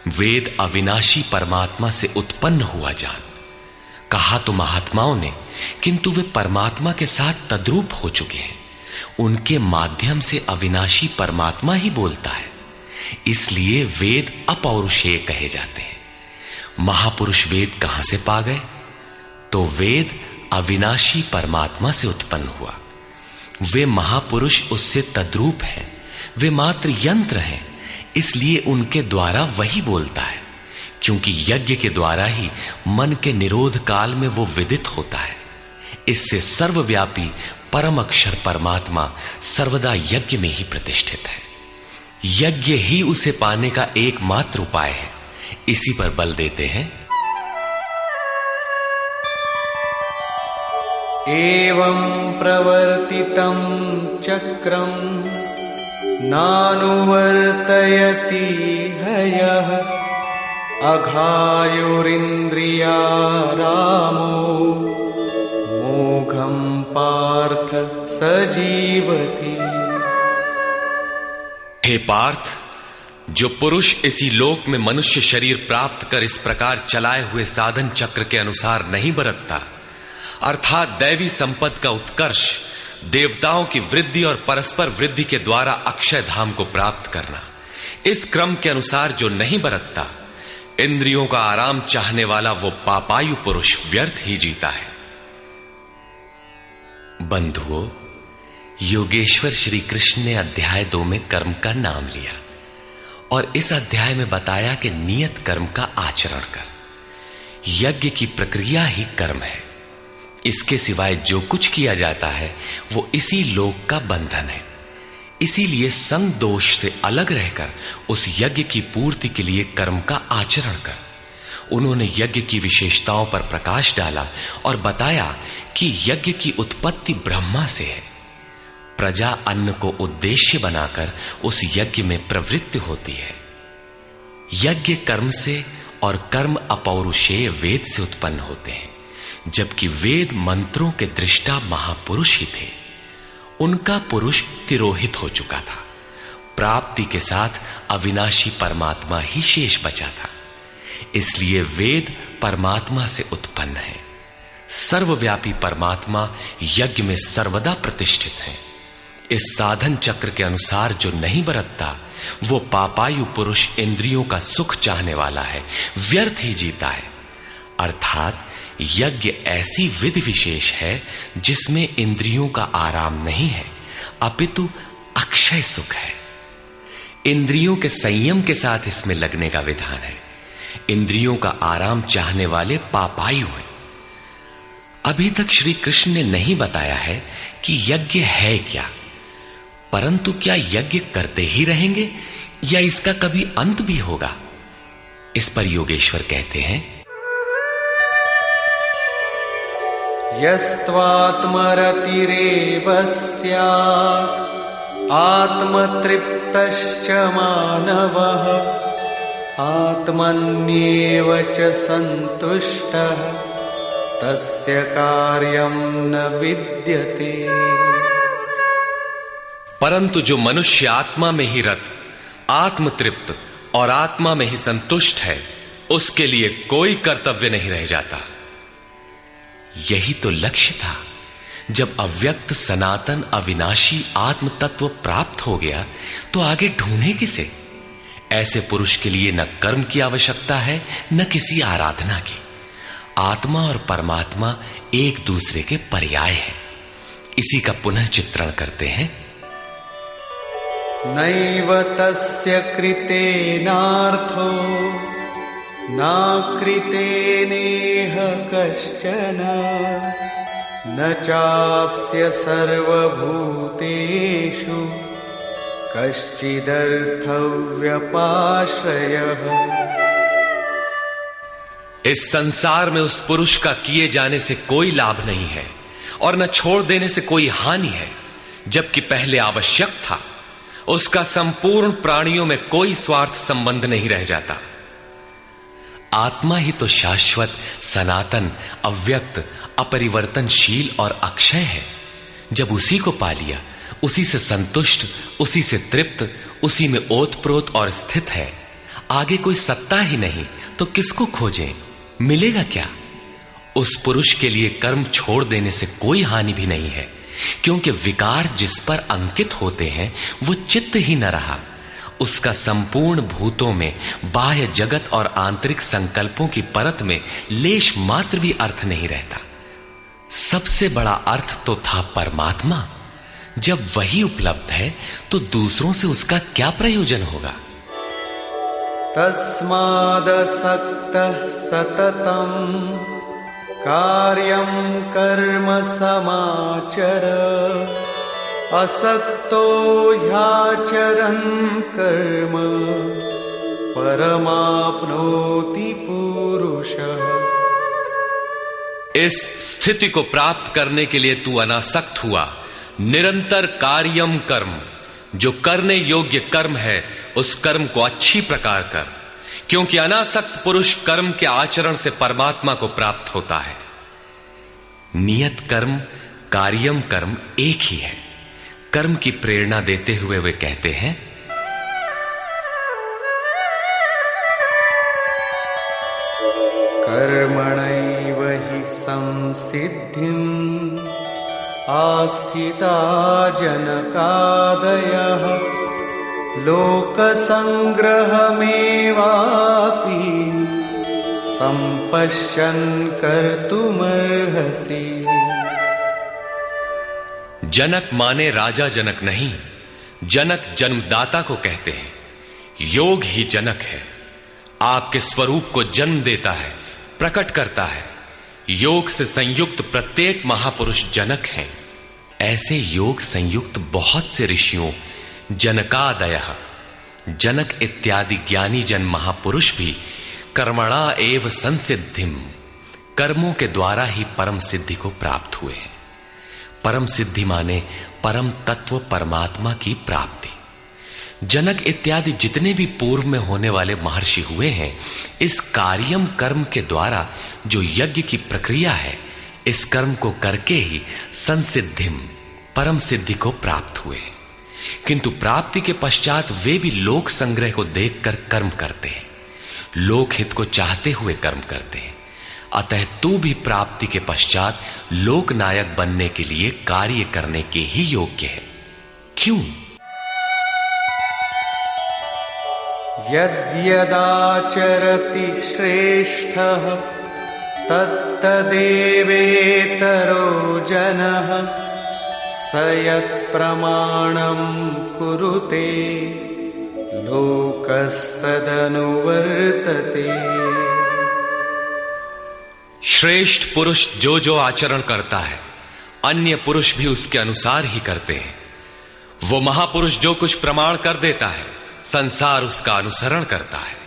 वेद अविनाशी परमात्मा से उत्पन्न हुआ जान। कहा तो महात्माओं ने, किंतु वे परमात्मा के साथ तद्रूप हो चुके हैं। उनके माध्यम से अविनाशी परमात्मा ही बोलता है, इसलिए वेद अपौरुषेय कहे जाते हैं। महापुरुष वेद कहां से पा गए? तो वेद अविनाशी परमात्मा से उत्पन्न हुआ। वे महापुरुष उससे तद्रूप हैं। वे मात्र यंत्र हैं, इसलिए उनके द्वारा वही बोलता है, क्योंकि यज्ञ के द्वारा ही मन के निरोध काल में वो विदित होता है। इससे सर्वव्यापी परम अक्षर परमात्मा सर्वदा यज्ञ में ही प्रतिष्ठित है। यज्ञ ही उसे पाने का एकमात्र उपाय है। इसी पर बल देते हैं, एवं प्रवर्तितं चक्रं नानुवर्तयति हयः अघायुरिन्द्रियारामो मोघं पार्थ स जीवति। हे पार्थ, जो पुरुष इसी लोक में मनुष्य शरीर प्राप्त कर इस प्रकार चलाए हुए साधन चक्र के अनुसार नहीं बरतता, अर्थात दैवी संपत्ति का उत्कर्ष, देवताओं की वृद्धि और परस्पर वृद्धि के द्वारा अक्षय धाम को प्राप्त करना, इस क्रम के अनुसार जो नहीं बरतता, इंद्रियों का आराम चाहने वाला वो पापायु पुरुष व्यर्थ ही जीता है। बंधुओं, योगेश्वर श्री कृष्ण ने अध्याय 2 में कर्म का नाम लिया और इस अध्याय में बताया कि नियत कर्म का आचरण कर। यज्ञ की प्रक्रिया ही कर्म है। इसके सिवाय जो कुछ किया जाता है वो इसी लोक का बंधन है। इसीलिए संग दोष से अलग रहकर उस यज्ञ की पूर्ति के लिए कर्म का आचरण कर। उन्होंने यज्ञ की विशेषताओं पर प्रकाश डाला और बताया कि यज्ञ की उत्पत्ति ब्रह्मा से है। प्रजा अन्न को उद्देश्य बनाकर उस यज्ञ में प्रवृत्त होती है। यज्ञ कर्म से और कर्म अपौरुषेय वेद से उत्पन्न होते हैं, जबकि वेद मंत्रों के दृष्टा महापुरुष ही थे। उनका पुरुष तिरोहित हो चुका था। प्राप्ति के साथ अविनाशी परमात्मा ही शेष बचा था। इसलिए वेद परमात्मा से उत्पन्न है। सर्वव्यापी परमात्मा यज्ञ में सर्वदा प्रतिष्ठित है। इस साधन चक्र के अनुसार जो नहीं बरतता, वो पापायु पुरुष इंद्रियों का सुख चाहने वाला है, व्यर्थ ही जीता है। अर्थात यज्ञ ऐसी विधि विशेष है जिसमें इंद्रियों का आराम नहीं है, अपितु अक्षय सुख है। इंद्रियों के संयम के साथ इसमें लगने का विधान है। इंद्रियों का आराम चाहने वाले पापायु हैं। अभी तक श्री कृष्ण ने नहीं बताया है कि यज्ञ है क्या, परंतु क्या यज्ञ करते ही रहेंगे या इसका कभी अंत भी होगा? इस पर योगेश्वर कहते हैं, यस्त्वात्मरतिरेव स्यात् आत्मतृप्तश्च मानवः आत्मन्येव च सन्तुष्टः तस्य कार्यं न विद्यते। परंतु जो मनुष्य आत्मा में ही रत, आत्मतृप्त और आत्मा में ही संतुष्ट है, उसके लिए कोई कर्तव्य नहीं रह जाता। यही तो लक्ष्य था। जब अव्यक्त सनातन अविनाशी आत्म तत्व प्राप्त हो गया तो आगे ढूंढे किसे? ऐसे पुरुष के लिए न कर्म की आवश्यकता है, न किसी आराधना की। आत्मा और परमात्मा एक दूसरे के पर्याय हैं। इसी का पुनः चित्रण करते हैं। नैव तस्य कृतेनार्थो नाकृतेनेह कश्चन न चास्य सर्वभूतेषु कश्चिदर्थव्यपाश्रयः। इस संसार में उस पुरुष का किए जाने से कोई लाभ नहीं है और न छोड़ देने से कोई हानि है, जबकि पहले आवश्यक था। उसका संपूर्ण प्राणियों में कोई स्वार्थ संबंध नहीं रह जाता। आत्मा ही तो शाश्वत, सनातन, अव्यक्त, अपरिवर्तनशील और अक्षय है। जब उसी को पा लिया, उसी से संतुष्ट, उसी से तृप्त, उसी में ओतप्रोत और स्थित है, आगे कोई सत्ता ही नहीं तो किसको खोजें? मिलेगा क्या? उस पुरुष के लिए कर्म छोड़ देने से कोई हानि भी नहीं है, क्योंकि विकार जिस पर अंकित होते हैं वो चित्त ही न रहा। उसका संपूर्ण भूतों में बाह्य जगत और आंतरिक संकल्पों की परत में लेश मात्र भी अर्थ नहीं रहता। सबसे बड़ा अर्थ तो था परमात्मा। जब वही उपलब्ध है तो दूसरों से उसका क्या प्रयोजन होगा? तस्मादसक्तः सततं कार्यं कर्म समाचर असक्तो ह्याचरन् कर्म परमाप्नोति पुरुषः। इस स्थिति को प्राप्त करने के लिए तू अनासक्त हुआ। निरंतर कार्यम कर्म, जो करने योग्य कर्म है उस कर्म को अच्छी प्रकार कर, क्योंकि अनासक्त पुरुष कर्म के आचरण से परमात्मा को प्राप्त होता है। नियत कर्म कार्यम कर्म एक ही है। कर्म की प्रेरणा देते हुए वे कहते हैं, कर्मणैव हि संसिद्धिम् आस्थिता जनकादयः लोकसंग्रहमेवापि संपश्यन् कर्तुमर्हसि। जनक माने राजा जनक नहीं, जनक जन्मदाता को कहते हैं। योग ही जनक है, आपके स्वरूप को जन्म देता है, प्रकट करता है। योग से संयुक्त प्रत्येक महापुरुष जनक हैं। ऐसे योग संयुक्त बहुत से ऋषियों जनकादयः जनक इत्यादि ज्ञानी जन महापुरुष भी कर्मणा एव संसिद्धिम कर्मों के द्वारा ही परम सिद्धि को प्राप्त हुए हैं। परम सिद्धि माने परम तत्व परमात्मा की प्राप्ति। जनक इत्यादि जितने भी पूर्व में होने वाले महर्षि हुए हैं, इस कार्यम कर्म के द्वारा जो यज्ञ की प्रक्रिया है, इस कर्म को करके ही संसिद्धिम परम सिद्धि को प्राप्त हुए। किंतु प्राप्ति के पश्चात वे भी लोक संग्रह को देखकर कर्म करते हैं, लोक हित को चाहते हुए कर्म करते हैं। अतः तू भी प्राप्ति के पश्चात लोक नायक बनने के लिए कार्य करने के ही योग्य है। क्यों? यद्यदाचरति श्रेष्ठः तत्तदेवेतरो जनः स यत्प्रमाणं कुरुते लोकस्तदनुवर्तते। श्रेष्ठ पुरुष जो जो आचरण करता है, अन्य पुरुष भी उसके अनुसार ही करते हैं। वो महापुरुष जो कुछ प्रमाण कर देता है, संसार उसका अनुसरण करता है।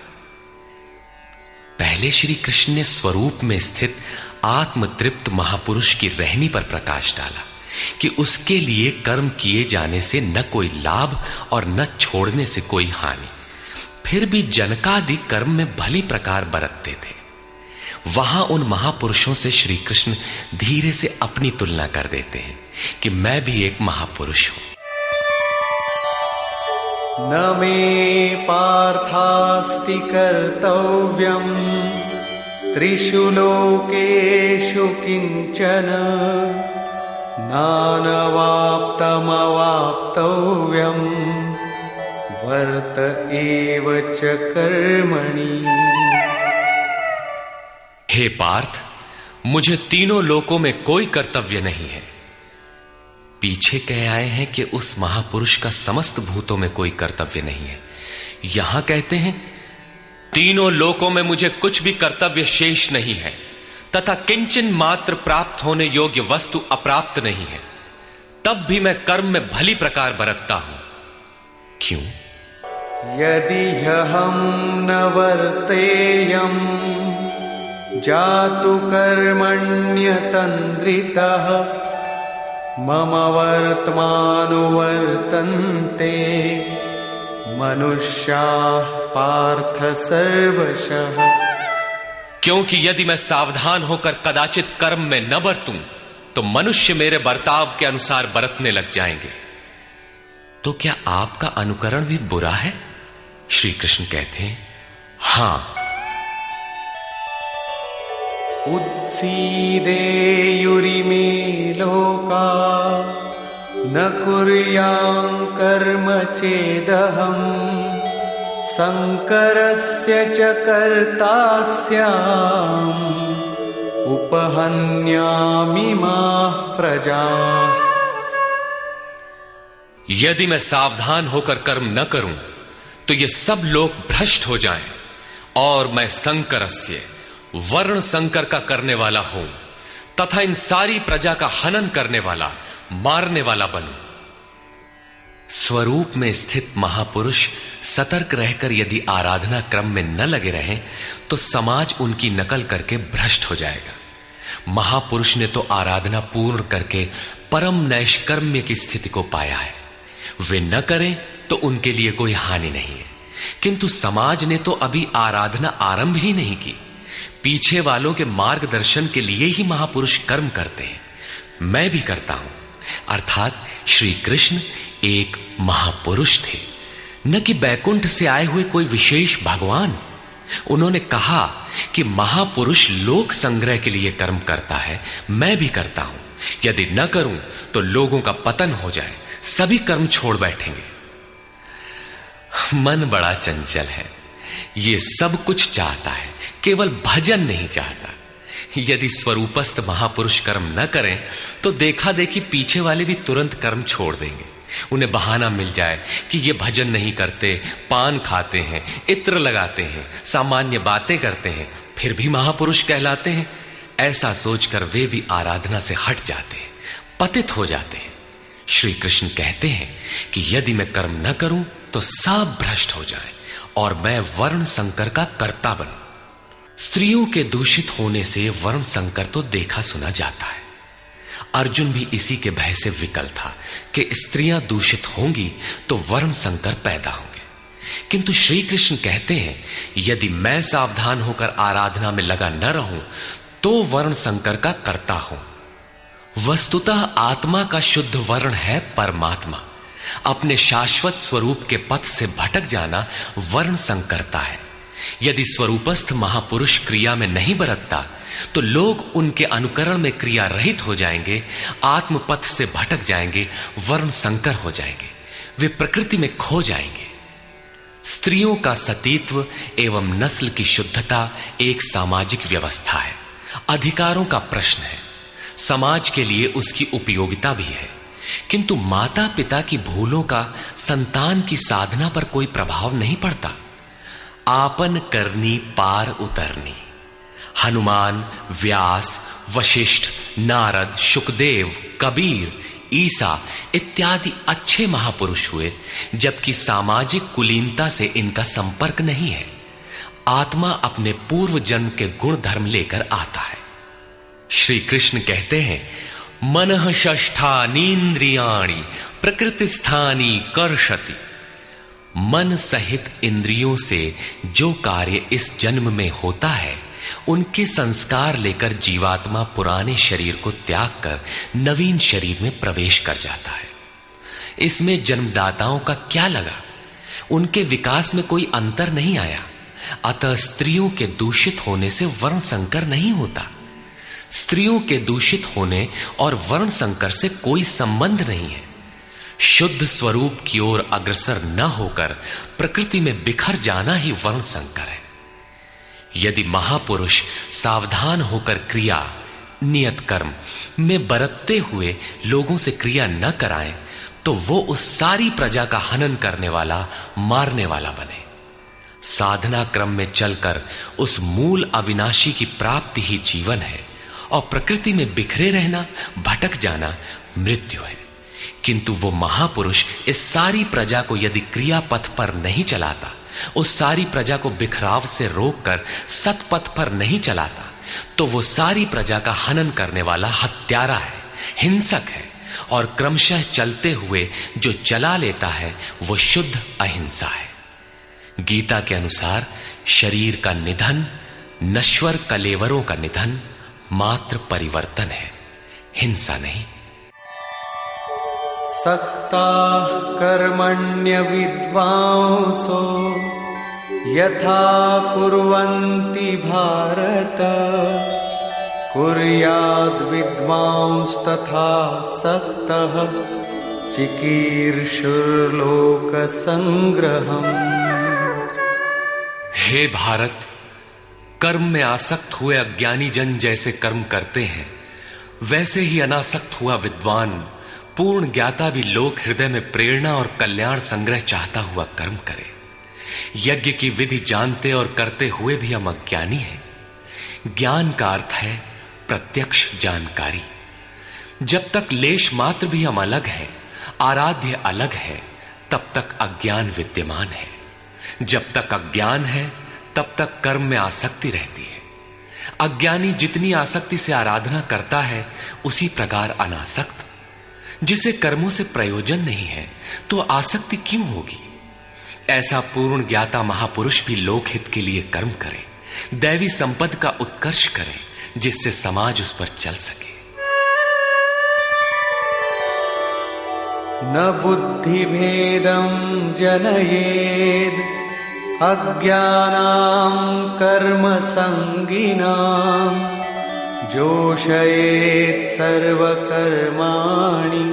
पहले श्री कृष्ण ने स्वरूप में स्थित आत्मतृप्त महापुरुष की रहनी पर प्रकाश डाला कि उसके लिए कर्म किए जाने से न कोई लाभ और न छोड़ने से कोई हानि। फिर भी जनकादि कर्म में भली प्रकार बरतते थे। वहां उन महापुरुषों से श्री कृष्ण धीरे से अपनी तुलना कर देते हैं कि मैं भी एक महापुरुष हूं। न मे पार्थास्ति कर्तव्यम् त्रिषु लोकेषु किंचन नानवाप्तमवाप्तव्यम् वर्त एव च कर्मणि। हे पार्थ, मुझे तीनों लोकों में कोई कर्तव्य नहीं है। पीछे कह आए हैं कि उस महापुरुष का समस्त भूतों में कोई कर्तव्य नहीं है। यहां कहते हैं तीनों लोकों में मुझे कुछ भी कर्तव्य शेष नहीं है, तथा किंचन मात्र प्राप्त होने योग्य वस्तु अप्राप्त नहीं है। तब भी मैं कर्म में भली प्रकार बरतता हूं। क्यों? यदि हम न वर्तेयम् जातु कर्मण्यतन्द्रितः मम वर्तमानुवर्तन्ते मनुष्याः पार्थ सर्वशः। क्योंकि यदि मैं सावधान होकर कदाचित कर्म में न बरतूं तो मनुष्य मेरे बर्ताव के अनुसार बरतने लग जाएंगे। तो क्या आपका अनुकरण भी बुरा है? श्री कृष्ण कहते हैं हां। उत्सीदेयुरिमे लोका न कुर्यां कर्म चेदहम् संकरस्य च कर्ता स्याम् उपहन्यामिमाः प्रजाः। यदि मैं सावधान होकर कर्म न करूं तो ये सब लोग भ्रष्ट हो जाएं और मैं संकरस्य वर्ण संकर का करने वाला हूं तथा इन सारी प्रजा का हनन करने वाला, मारने वाला बनूं। स्वरूप में स्थित महापुरुष सतर्क रहकर यदि आराधना क्रम में न लगे रहें तो समाज उनकी नकल करके भ्रष्ट हो जाएगा। महापुरुष ने तो आराधना पूर्ण करके परम नैष्कर्म्य की स्थिति को पाया है, वे न करें तो उनके लिए कोई हानि नहीं है। किंतु समाज ने तो अभी आराधना आरंभ ही नहीं की। पीछे वालों के मार्गदर्शन के लिए ही महापुरुष कर्म करते हैं। मैं भी करता हूं। अर्थात श्री कृष्ण एक महापुरुष थे, न कि बैकुंठ से आए हुए कोई विशेष भगवान। उन्होंने कहा कि महापुरुष लोक संग्रह के लिए कर्म करता है, मैं भी करता हूं। यदि न करूं तो लोगों का पतन हो जाए, सभी कर्म छोड़ बैठेंगे। मन बड़ा चंचल है, ये सब कुछ चाहता है, केवल भजन नहीं चाहता। यदि स्वरूपस्थ महापुरुष कर्म न करें तो देखा देखी पीछे वाले भी तुरंत कर्म छोड़ देंगे। उन्हें बहाना मिल जाए कि ये भजन नहीं करते, पान खाते हैं, इत्र लगाते हैं, सामान्य बातें करते हैं, फिर भी महापुरुष कहलाते हैं। ऐसा सोचकर वे भी आराधना से हट जाते हैं, पतित हो जाते हैं। श्री कृष्ण कहते हैं कि यदि मैं कर्म न करूं तो सब भ्रष्ट हो जाए और मैं वर्ण संकर का कर्ता बनूं। स्त्रियों के दूषित होने से वर्ण संकर तो देखा सुना जाता है। अर्जुन भी इसी के भय से विकल था कि स्त्रियां दूषित होंगी तो वर्ण संकर पैदा होंगे। किंतु श्री कृष्ण कहते हैं यदि मैं सावधान होकर आराधना में लगा न रहूं तो वर्ण संकर का कर्ता हूं। वस्तुतः आत्मा का शुद्ध वर्ण है परमात्मा। अपने शाश्वत स्वरूप के पथ से भटक जाना वर्ण संकरता है। यदि स्वरूपस्थ महापुरुष क्रिया में नहीं बरतता तो लोग उनके अनुकरण में क्रिया रहित हो जाएंगे, आत्म पथ से भटक जाएंगे, वर्ण संकर हो जाएंगे, वे प्रकृति में खो जाएंगे। स्त्रियों का सतीत्व एवं नस्ल की शुद्धता एक सामाजिक व्यवस्था है, अधिकारों का प्रश्न है, समाज के लिए उसकी उपयोगिता भी है। किंतु माता पिता की भूलों का संतान की साधना पर कोई प्रभाव नहीं पड़ता। आपन करनी पार उतरनी। हनुमान, व्यास, वशिष्ठ, नारद, शुकदेव, कबीर, ईसा इत्यादि अच्छे महापुरुष हुए, जबकि सामाजिक कुलीनता से इनका संपर्क नहीं है। आत्मा अपने पूर्व जन्म के गुण धर्म लेकर आता है। श्री कृष्ण कहते हैं मनः षष्ठानीन्द्रियाणि प्रकृतिस्थानी कर्षति। मन सहित इंद्रियों से जो कार्य इस जन्म में होता है उनके संस्कार लेकर जीवात्मा पुराने शरीर को त्याग कर नवीन शरीर में प्रवेश कर जाता है। इसमें जन्मदाताओं का क्या लगा? उनके विकास में कोई अंतर नहीं आया। अतः स्त्रियों के दूषित होने से वर्ण संकर नहीं होता। स्त्रियों के दूषित होने और वर्ण संकर से कोई संबंध नहीं है। शुद्ध स्वरूप की ओर अग्रसर न होकर प्रकृति में बिखर जाना ही वर्ण संकर है। यदि महापुरुष सावधान होकर क्रिया, नियत कर्म में बरतते हुए लोगों से क्रिया न कराएं तो वो उस सारी प्रजा का हनन करने वाला, मारने वाला बने। साधना क्रम में चलकर उस मूल अविनाशी की प्राप्ति ही जीवन है और प्रकृति में बिखरे रहना, भटक जाना मृत्यु है। किंतु वो महापुरुष इस सारी प्रजा को यदि क्रिया पथ पर नहीं चलाता, उस सारी प्रजा को बिखराव से रोककर सतपथ पर नहीं चलाता, तो वो सारी प्रजा का हनन करने वाला हत्यारा है, हिंसक है। और क्रमशः चलते हुए जो चला लेता है वो शुद्ध अहिंसा है। गीता के अनुसार शरीर का निधन, नश्वर कलेवरों का निधन मात्र परिवर्तन है, हिंसा नहीं। सक्ता कर्मण्य विद्वांसो यथा कुर्वन्ति भारत कुर्याद् विद्वांस तथा सक्तः चिकीर्षुर्लोक संग्रहम्। हे भारत, कर्म में आसक्त हुए अज्ञानी जन जैसे कर्म करते हैं, वैसे ही अनासक्त हुआ विद्वान पूर्ण ज्ञाता भी लोक हृदय में प्रेरणा और कल्याण संग्रह चाहता हुआ कर्म करे। यज्ञ की विधि जानते और करते हुए भी हम अज्ञानी हैं। ज्ञान का अर्थ है प्रत्यक्ष जानकारी। जब तक लेश मात्र भी हम अलग हैं, आराध्य अलग है, तब तक अज्ञान विद्यमान है। जब तक अज्ञान है तब तक कर्म में आसक्ति रहती है। अज्ञानी जितनी आसक्ति से आराधना करता है उसी प्रकार अनासक्त। जिसे कर्मों से प्रयोजन नहीं है तो आसक्ति क्यों होगी? ऐसा पूर्ण ज्ञाता महापुरुष भी लोकहित के लिए कर्म करे, दैवी संपद का उत्कर्ष करे, जिससे समाज उस पर चल सके। न बुद्धिभेदं जनयेद् अज्ञानां कर्मसंगिनां जोषयेत् सर्वकर्माणि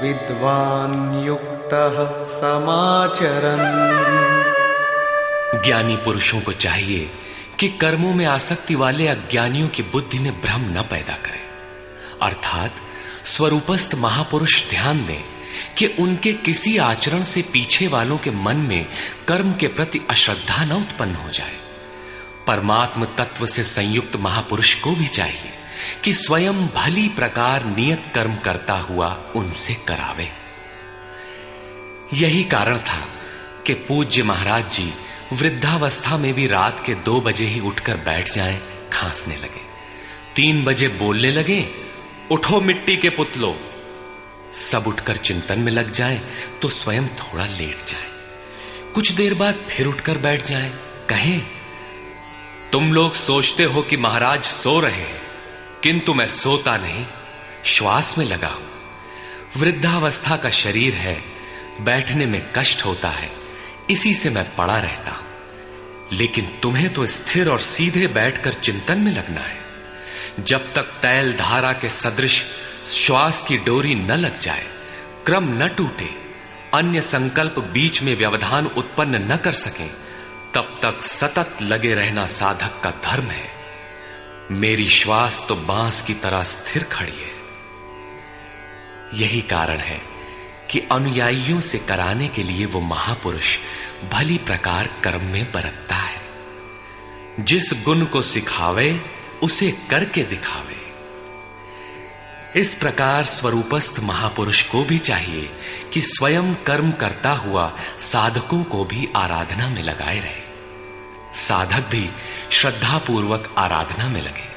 विद्वान् युक्तः समाचरन्। ज्ञानी पुरुषों को चाहिए कि कर्मों में आसक्ति वाले अज्ञानियों की बुद्धि में भ्रम न पैदा करें, अर्थात स्वरूपस्थ महापुरुष ध्यान दें कि उनके किसी आचरण से पीछे वालों के मन में कर्म के प्रति अश्रद्धा न उत्पन्न हो जाए। परमात्म तत्व से संयुक्त महापुरुष को भी चाहिए कि स्वयं भली प्रकार नियत कर्म करता हुआ उनसे करावे। यही कारण था कि पूज्य महाराज जी वृद्धावस्था में भी रात के 2 बजे ही उठकर बैठ जाएं, खांसने लगे। 3 बजे बोलने लगे, उठो मिट्टी के पुतलो। सब उठकर चिंतन में लग जाएं तो स्वयं थोड़ा लेट जाएं। कुछ देर बाद फिर उठकर बैठ जाएं, कहें, तुम लोग सोचते हो कि महाराज सो रहे हैं, किंतु मैं सोता नहीं, श्वास में लगा हूं। वृद्धावस्था का शरीर है, बैठने में कष्ट होता है, इसी से मैं पड़ा रहता हूं। लेकिन तुम्हें तो स्थिर और सीधे बैठकर चिंतन में लगना है। जब तक तैल धारा के सदृश श्वास की डोरी न लग जाए, क्रम न टूटे, अन्य संकल्प बीच में व्यवधान उत्पन्न न कर सकें, तब तक सतत लगे रहना साधक का धर्म है। मेरी श्वास तो बांस की तरह स्थिर खड़ी है। यही कारण है कि अनुयायियों से कराने के लिए वो महापुरुष भली प्रकार कर्म में बरतता है। जिस गुण को सिखावे उसे करके दिखावे। इस प्रकार स्वरूपस्थ महापुरुष को भी चाहिए कि स्वयं कर्म करता हुआ साधकों को भी आराधना में लगाए रहे। साधक भी श्रद्धापूर्वक आराधना में लगे,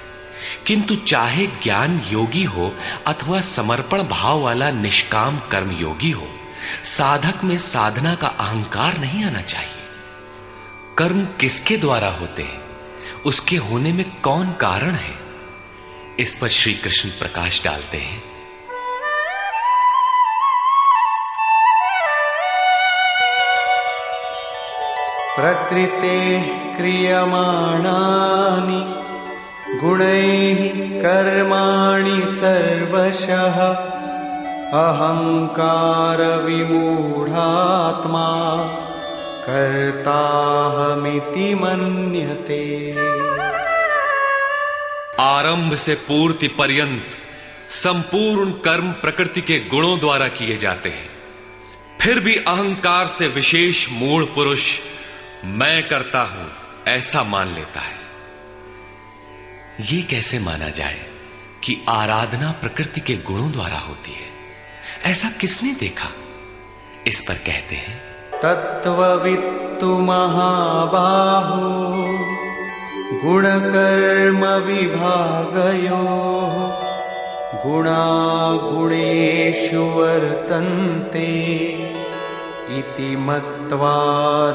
किंतु चाहे ज्ञान योगी हो अथवा समर्पण भाव वाला निष्काम कर्म योगी हो, साधक में साधना का अहंकार नहीं आना चाहिए। कर्म किसके द्वारा होते हैं, उसके होने में कौन कारण है, इस पर श्री कृष्ण प्रकाश डालते हैं। प्रकृते क्रियमाणानि गुणैः कर्माणि सर्वशः अहंकार विमूढ़ात्मा कर्ताहमिति मन्यते। आरंभ से पूर्ति पर्यंत संपूर्ण कर्म प्रकृति के गुणों द्वारा किए जाते हैं। फिर भी अहंकार से विशेष मूढ़ पुरुष मैं करता हूं ऐसा मान लेता है। ये कैसे माना जाए कि आराधना प्रकृति के गुणों द्वारा होती है? ऐसा किसने देखा? इस पर कहते हैं, तत्त्ववित्तु महाबाहो गुणकर्म विभागयोः गुणा गुणेषु वर्तन्ते इति मत्वा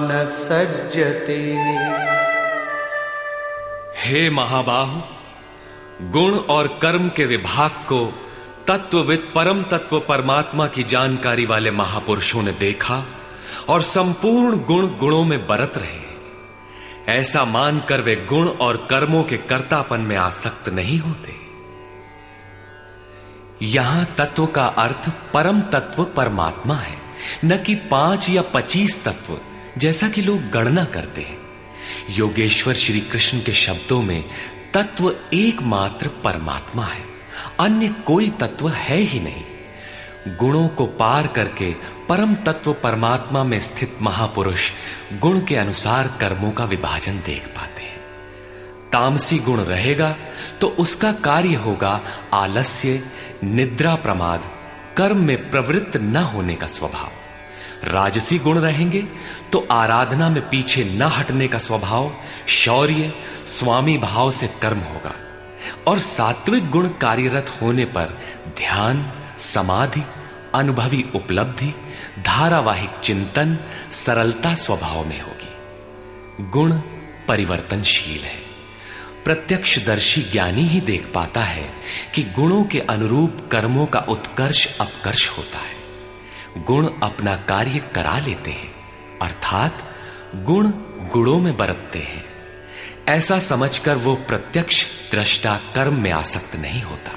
न सज्जते। हे महाबाहु, गुण और कर्म के विभाग को तत्वविद परम तत्व परमात्मा की जानकारी वाले महापुरुषों ने देखा और संपूर्ण गुण गुणों में बरत रहे हैं। ऐसा मानकर वे गुण और कर्मों के कर्तापन में आसक्त नहीं होते। यहां तत्व का अर्थ परम तत्व परमात्मा है, न कि 5 या 25 तत्व जैसा कि लोग गणना करते हैं। योगेश्वर श्री कृष्ण के शब्दों में तत्व एकमात्र परमात्मा है, अन्य कोई तत्व है ही नहीं। गुणों को पार करके परम तत्व परमात्मा में स्थित महापुरुष गुण के अनुसार कर्मों का विभाजन देख पाते हैं। तामसी गुण रहेगा तो उसका कार्य होगा आलस्य, निद्रा, प्रमाद, कर्म में प्रवृत्त न होने का स्वभाव। राजसी गुण रहेंगे तो आराधना में पीछे न हटने का स्वभाव, शौर्य, स्वामी भाव से कर्म होगा। और सात्विक गुण कार्यरत होने पर ध्यान, समाधि, अनुभवी उपलब्धि, धारावाहिक चिंतन, सरलता स्वभाव में होगी। गुण परिवर्तनशील है। प्रत्यक्षदर्शी ज्ञानी ही देख पाता है कि गुणों के अनुरूप कर्मों का उत्कर्ष अपकर्ष होता है। गुण अपना कार्य करा लेते हैं, अर्थात गुण गुणों में बरतते हैं। ऐसा समझकर वो प्रत्यक्ष दृष्टा कर्म में आसक्त नहीं होता।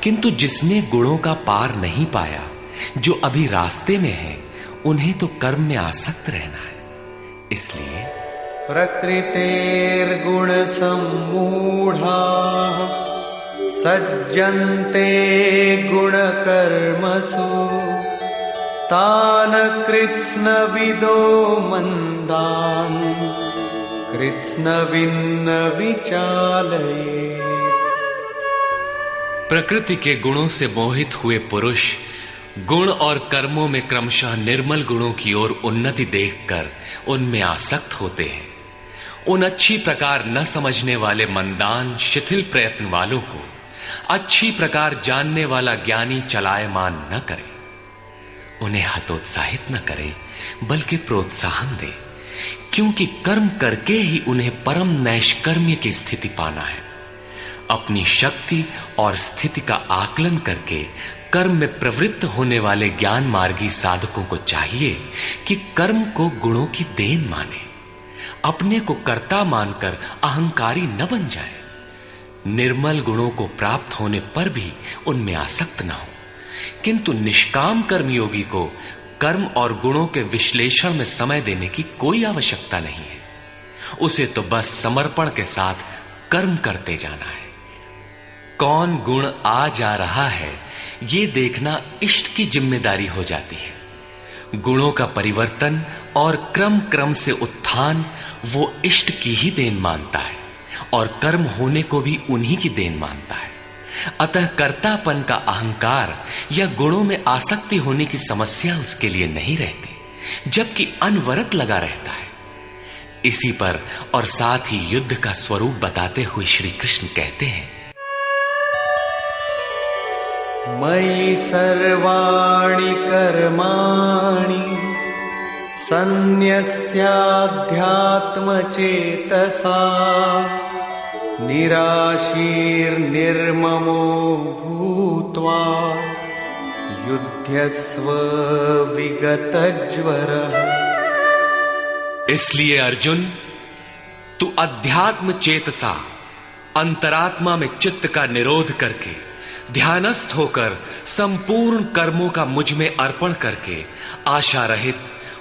किंतु जिसने गुणों का पार नहीं पाया, जो अभी रास्ते में है, उन्हें तो कर्म में आसक्त रहना है। इसलिए प्रकृतेर्गुण सम्मूढ़ाः सज्जन्ते गुण कर्मसु तान् कृत्स्नविदो मंदान् कृत्स्नविन्न विचालयेत्। प्रकृति के गुणों से मोहित हुए पुरुष गुण और कर्मों में क्रमशः निर्मल गुणों की ओर उन्नति देखकर उनमें आसक्त होते हैं। उन अच्छी प्रकार न समझने वाले मंदान शिथिल प्रयत्न वालों को अच्छी प्रकार जानने वाला ज्ञानी चलायमान न करे। उन्हें हतोत्साहित न करे, बल्कि प्रोत्साहन दे, क्योंकि कर्म करके ही उन्हें परम नैष्कर्म्य की स्थिति पाना है। अपनी शक्ति और स्थिति का आकलन करके कर्म में प्रवृत्त होने वाले ज्ञान मार्गी साधकों को चाहिए कि कर्म को गुणों की देन माने, अपने को कर्ता मानकर अहंकारी न बन जाए। निर्मल गुणों को प्राप्त होने पर भी उनमें आसक्त न हो। किंतु निष्काम कर्मयोगी को कर्म और गुणों के विश्लेषण में समय देने की कोई आवश्यकता नहीं है। उसे तो बस समर्पण के साथ कर्म करते जाना है। कौन गुण आ जा रहा है, ये देखना इष्ट की जिम्मेदारी हो जाती है। गुणों का परिवर्तन और क्रम क्रम से उत्थान वो इष्ट की ही देन मानता है और कर्म होने को भी उन्हीं की देन मानता है। अतः कर्तापन का अहंकार या गुणों में आसक्ति होने की समस्या उसके लिए नहीं रहती, जबकि अनवरत लगा रहता है। इसी पर और साथ ही युद्ध का स्वरूप बताते हुए श्री कृष्ण कहते हैं, मयि सर्वाणि कर्माणि सन्न्यस्याध्यात्मचेतसा निराशीर्निर्ममो भूत्वा युध्यस्व विगतज्वरः। इसलिए अर्जुन, तू अध्यात्म चेतसा अंतरात्मा में चित्त का निरोध करके ध्यानस्थ होकर संपूर्ण कर्मों का मुझ में अर्पण करके आशा रहित,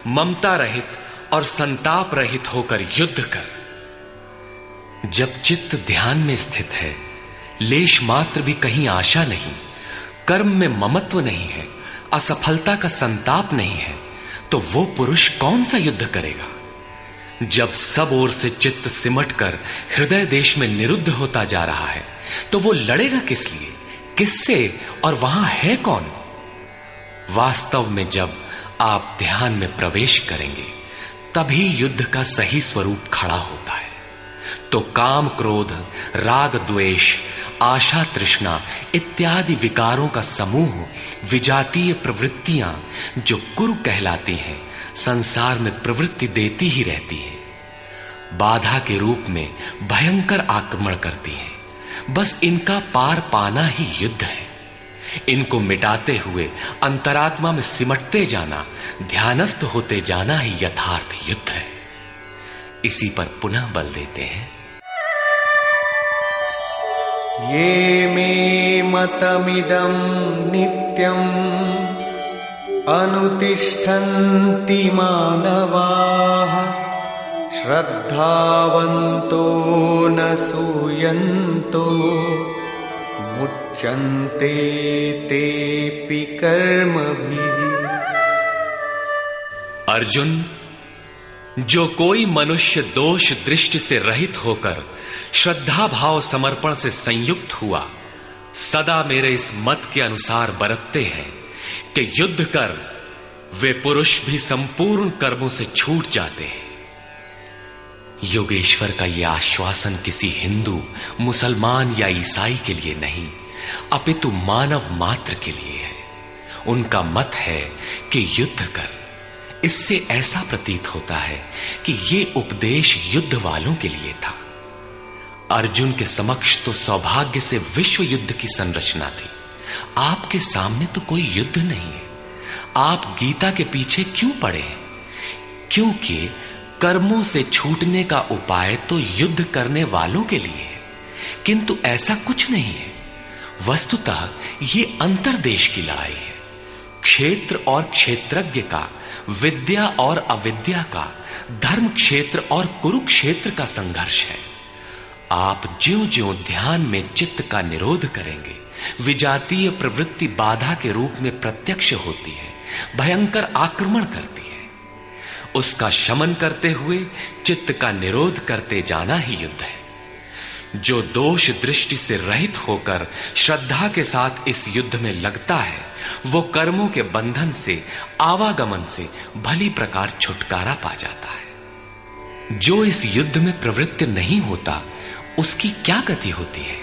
ममता रहित और संताप रहित होकर युद्ध कर। जब चित्त ध्यान में स्थित है, लेश मात्र भी कहीं आशा नहीं, कर्म में ममत्व नहीं है, असफलता का संताप नहीं है, तो वो पुरुष कौन सा युद्ध करेगा? जब सब ओर से चित्त सिमटकर हृदय देश में निरुद्ध होता जा रहा है, तो वो लड़ेगा किस लिए, किससे और वहां है कौन? वास्तव में जब आप ध्यान में प्रवेश करेंगे, तभी युद्ध का सही स्वरूप खड़ा होता है। तो काम क्रोध, राग द्वेष, आशा तृष्णा इत्यादि विकारों का समूह, विजातीय प्रवृत्तियां जो कुरु कहलाती हैं, संसार में प्रवृत्ति देती ही रहती है। बाधा के रूप में भयंकर आक्रमण करती है। बस इनका पार पाना ही युद्ध है। इनको मिटाते हुए अंतरात्मा में सिमटते जाना, ध्यानस्थ होते जाना ही यथार्थ युद्ध है। इसी पर पुनः बल देते हैं, ये मे मतमिदं नित्यम् अनुतिष्ठन्ति मानवाः श्रद्धावन्तो न सूयन्तो मुच्यन्ते तेऽपि कर्मभिः। अर्जुन, जो कोई मनुष्य दोष दृष्टि से रहित होकर श्रद्धा भाव समर्पण से संयुक्त हुआ, सदा मेरे इस मत के अनुसार बरतते हैं कि युद्ध कर, वे पुरुष भी संपूर्ण कर्मों से छूट जाते हैं। योगेश्वर का यह आश्वासन किसी हिंदू, मुसलमान या ईसाई के लिए नहीं, अपितु मानव मात्र के लिए है। उनका मत है कि युद्ध कर। इससे ऐसा प्रतीत होता है कि ये उपदेश युद्ध वालों के लिए था। अर्जुन के समक्ष तो सौभाग्य से विश्व युद्ध की संरचना थी। आपके सामने तो कोई युद्ध नहीं है। आप गीता के पीछे क्यों पड़े हैं? क्योंकि कर्मों से छूटने का उपाय तो युद्ध करने वालों के लिए है, किंतु ऐसा कुछ नहीं है। वस्तुतः ये अंतर्देश की लड़ाई है। क्षेत्र और क्षेत्रज्ञ का, विद्या और अविद्या का, धर्म क्षेत्र और कुरुक्षेत्र का संघर्ष है। आप ज्यों-ज्यों ध्यान में चित्त का निरोध करेंगे, विजातीय प्रवृत्ति बाधा के रूप में प्रत्यक्ष होती है, भयंकर आक्रमण करती है। उसका शमन करते हुए चित्त का निरोध करते जाना ही युद्ध है। जो दोष दृष्टि से रहित होकर श्रद्धा के साथ इस युद्ध में लगता है, वो कर्मों के बंधन से, आवागमन से भली प्रकार छुटकारा पा जाता है। जो इस युद्ध में प्रवृत्त नहीं होता, उसकी क्या गति होती है?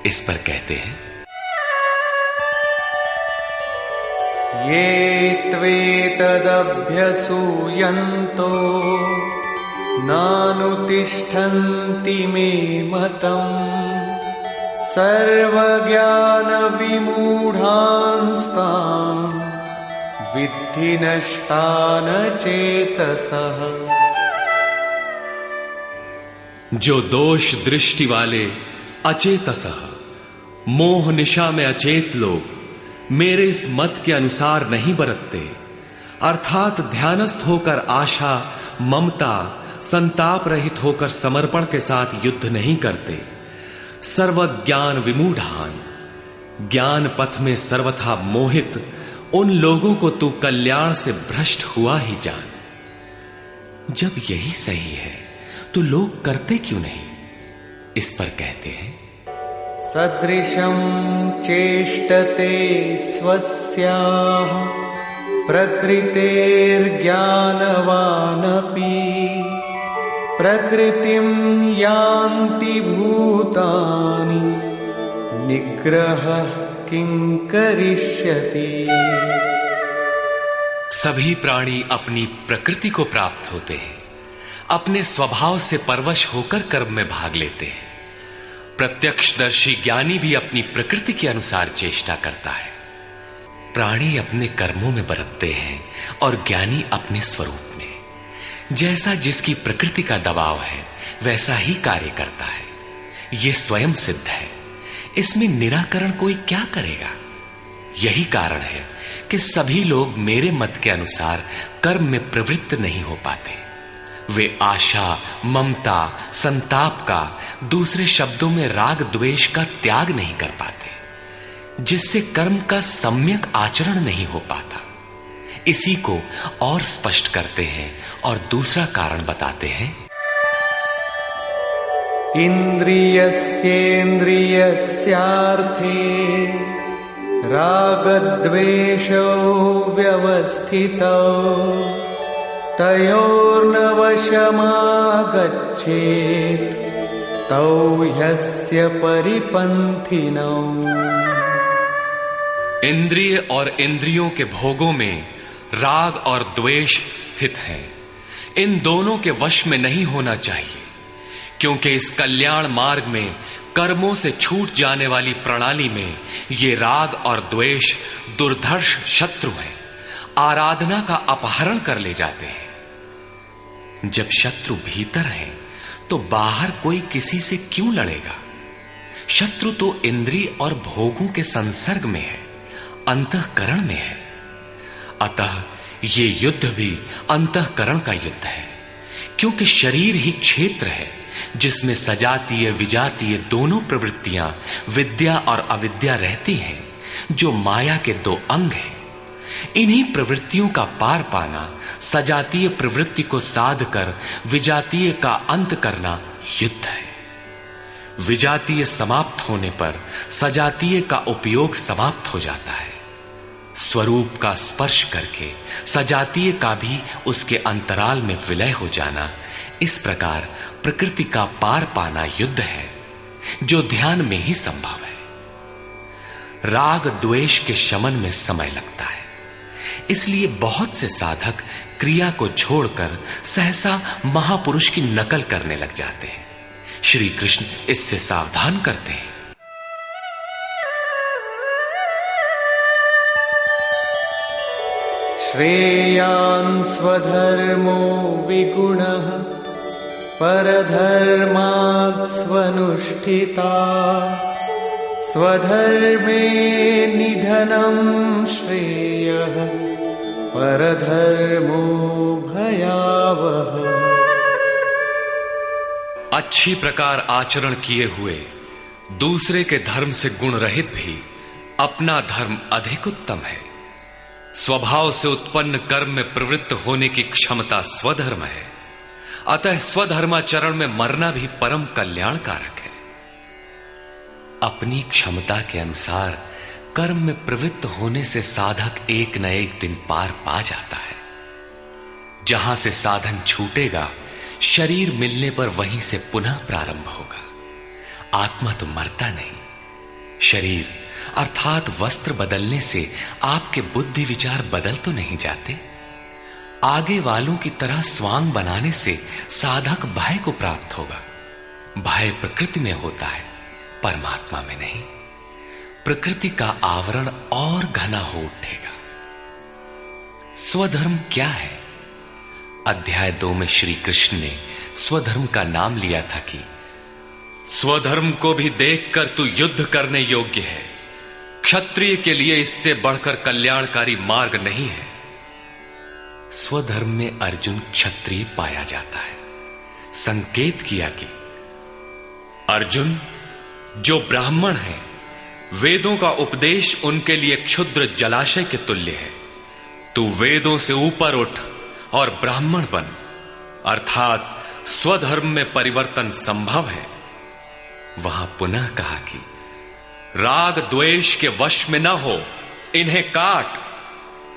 इस पर कहते हैं, ये त्वेतदभ्यसूयन्तो नानुतिष्ठन्ति मे मतम् सर्वज्ञानविमूढांस्तान् विद्धि नष्टान चेतसः। जो दोष दृष्टि वाले अचेतसः, मोह निशा में अचेत लोग मेरे इस मत के अनुसार नहीं बरतते, अर्थात ध्यानस्थ होकर आशा, ममता, संताप रहित होकर समर्पण के साथ युद्ध नहीं करते। सर्वज्ञान विमूढ़ान, ज्ञान पथ में सर्वथा मोहित उन लोगों को तू कल्याण से भ्रष्ट हुआ ही जान। जब यही सही है तो लोग करते क्यों नहीं? इस पर कहते हैं, सदृशं चेष्टते स्वस्याः प्रकृतेर्ज्ञानवानपि प्रकृतिं यान्ति भूतानि निग्रहः किं करिष्यति। सभी प्राणी अपनी प्रकृति को प्राप्त होते हैं, अपने स्वभाव से परवश होकर कर्म में भाग लेते हैं। प्रत्यक्षदर्शी ज्ञानी भी अपनी प्रकृति के अनुसार चेष्टा करता है। प्राणी अपने कर्मों में बरतते हैं और ज्ञानी अपने स्वरूप में। जैसा जिसकी प्रकृति का दबाव है, वैसा ही कार्य करता है। यह स्वयं सिद्ध है। इसमें निराकरण कोई क्या करेगा? यही कारण है कि सभी लोग मेरे मत के अनुसार कर्म में प्रवृत्त नहीं हो पाते। वे आशा, ममता, संताप का, दूसरे शब्दों में राग द्वेष का त्याग नहीं कर पाते, जिससे कर्म का सम्यक आचरण नहीं हो पाता। इसी को और स्पष्ट करते हैं और दूसरा कारण बताते हैं, इंद्रियस्येन्द्रियस्यार्थे रागद्वेषौ व्यवस्थितौ तयोर्न वशमागच्छेत् तौ ह्यस्य परिपन्थिनौ। इंद्रिय और इंद्रियों के भोगों में राग और द्वेष स्थित हैं। इन दोनों के वश में नहीं होना चाहिए, क्योंकि इस कल्याण मार्ग में कर्मों से छूट जाने वाली प्रणाली में ये राग और द्वेष दुर्धर्ष शत्रु हैं, आराधना का अपहरण कर ले जाते हैं। जब शत्रु भीतर है तो बाहर कोई किसी से क्यों लड़ेगा? शत्रु तो इंद्रिय और भोगों के संसर्ग में है, अंतःकरण में है। अतः ये युद्ध भी अंतःकरण का युद्ध है, क्योंकि शरीर ही क्षेत्र है जिसमें सजातीय विजातीय दोनों प्रवृत्तियां, विद्या और अविद्या रहती हैं, जो माया के दो अंग हैं। इन्हीं प्रवृत्तियों का पार पाना, सजातीय प्रवृत्ति को साध कर विजातीय का अंत करना युद्ध है। विजातीय समाप्त होने पर सजातीय का उपयोग समाप्त हो जाता है। स्वरूप का स्पर्श करके सजातीय का भी उसके अंतराल में विलय हो जाना, इस प्रकार प्रकृति का पार पाना युद्ध है, जो ध्यान में ही संभव है। राग द्वेष के शमन में समय लगता है। इसलिए बहुत से साधक क्रिया को छोड़कर सहसा महापुरुष की नकल करने लग जाते हैं। श्री कृष्ण इससे सावधान करते हैं। श्रेयान् स्वधर्मो विगुणः परधर्मात् स्वनुष्ठिता स्वधर्मे निधनं श्रेयः परधर्मो भयावह। अच्छी प्रकार आचरण किए हुए दूसरे के धर्म से गुण रहित भी अपना धर्म अधिक उत्तम है। स्वभाव से उत्पन्न कर्म में प्रवृत्त होने की क्षमता स्वधर्म है, अतः स्वधर्माचरण में मरना भी परम कल्याणकारक है। अपनी क्षमता के अनुसार कर्म में प्रवृत्त होने से साधक एक न एक दिन पार पा जाता है। जहां से साधन छूटेगा, शरीर मिलने पर वहीं से पुनः प्रारंभ होगा। आत्मा तो मरता नहीं। शरीर अर्थात वस्त्र बदलने से आपके बुद्धि विचार बदल तो नहीं जाते। आगे वालों की तरह स्वांग बनाने से साधक भय को प्राप्त होगा। भय प्रकृति में होता है, परमात्मा में नहीं। प्रकृति का आवरण और घना हो उठेगा। स्वधर्म क्या है? अध्याय 2 में श्री कृष्ण ने स्वधर्म का नाम लिया था कि स्वधर्म को भी देखकर तू युद्ध करने योग्य है। क्षत्रिय के लिए इससे बढ़कर कल्याणकारी मार्ग नहीं है। स्वधर्म में अर्जुन क्षत्रिय पाया जाता है। संकेत किया कि अर्जुन, जो ब्राह्मण है, वेदों का उपदेश उनके लिए क्षुद्र जलाशय के तुल्य है। तू वेदों से ऊपर उठ और ब्राह्मण बन, अर्थात स्वधर्म में परिवर्तन संभव है। वहां पुनः कहा कि राग द्वेष के वश में न हो, इन्हें काट,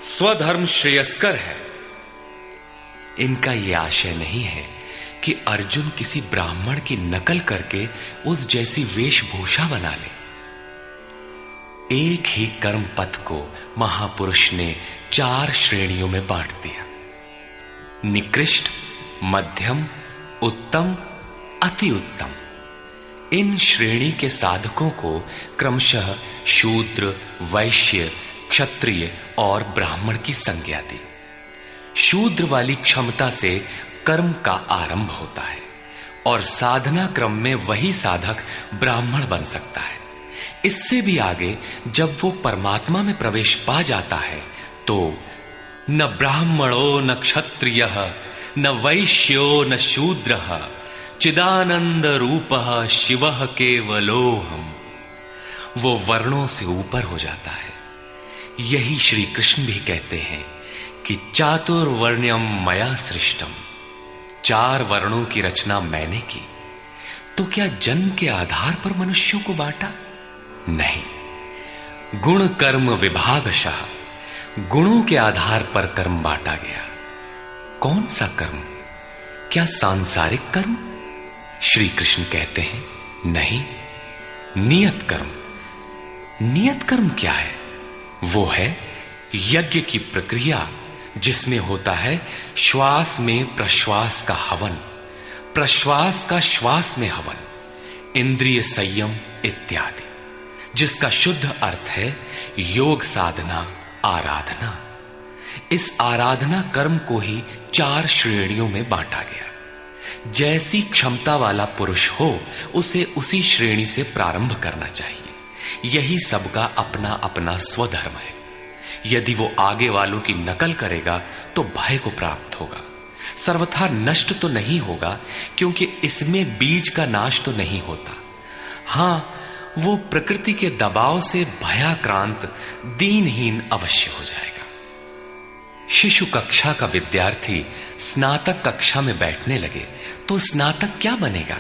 स्वधर्म श्रेयस्कर है। इनका यह आशय नहीं है कि अर्जुन किसी ब्राह्मण की नकल करके उस जैसी वेशभूषा बना ले। एक ही कर्म पथ को महापुरुष ने 4 श्रेणियों में बांट दिया: निकृष्ट, मध्यम, उत्तम, अति उत्तम। इन श्रेणी के साधकों को क्रमशः शूद्र, वैश्य, क्षत्रिय और ब्राह्मण की संज्ञा दी। शूद्र वाली क्षमता से कर्म का आरंभ होता है और साधना क्रम में वही साधक ब्राह्मण बन सकता है। इससे भी आगे जब वो परमात्मा में प्रवेश पा जाता है तो न ब्राह्मणो न क्षत्रियः न वैश्यो न शूद्रः चिदानंद रूपः शिवः केवलोहम्, वो वर्णों से ऊपर हो जाता है। यही श्री कृष्ण भी कहते हैं कि चातुर्वर्ण्यम मया सृष्टम, 4 वर्णों की रचना मैंने की। तो क्या जन्म के आधार पर मनुष्यों को बांटा? नहीं, गुण कर्म विभागशः, गुणों के आधार पर कर्म बांटा गया। कौन सा कर्म? क्या सांसारिक कर्म? श्री कृष्ण कहते हैं नहीं, नियत कर्म। नियत कर्म क्या है? वो है यज्ञ की प्रक्रिया, जिसमें होता है श्वास में प्रश्वास का हवन, प्रश्वास का श्वास में हवन, इंद्रिय संयम इत्यादि, जिसका शुद्ध अर्थ है योग साधना, आराधना। इस आराधना कर्म को ही 4 श्रेणियों में बांटा गया। जैसी क्षमता वाला पुरुष हो, उसे उसी श्रेणी से प्रारंभ करना चाहिए। यही सबका अपना अपना स्वधर्म है। यदि वो आगे वालों की नकल करेगा तो भय को प्राप्त होगा। सर्वथा नष्ट तो नहीं होगा, क्योंकि इसमें बीज का नाश तो नहीं होता। हां, वो प्रकृति के दबाव से भयाक्रांत, दीनहीन अवश्य हो जाएगा। शिशु कक्षा का विद्यार्थी स्नातक कक्षा में बैठने लगे तो स्नातक क्या बनेगा?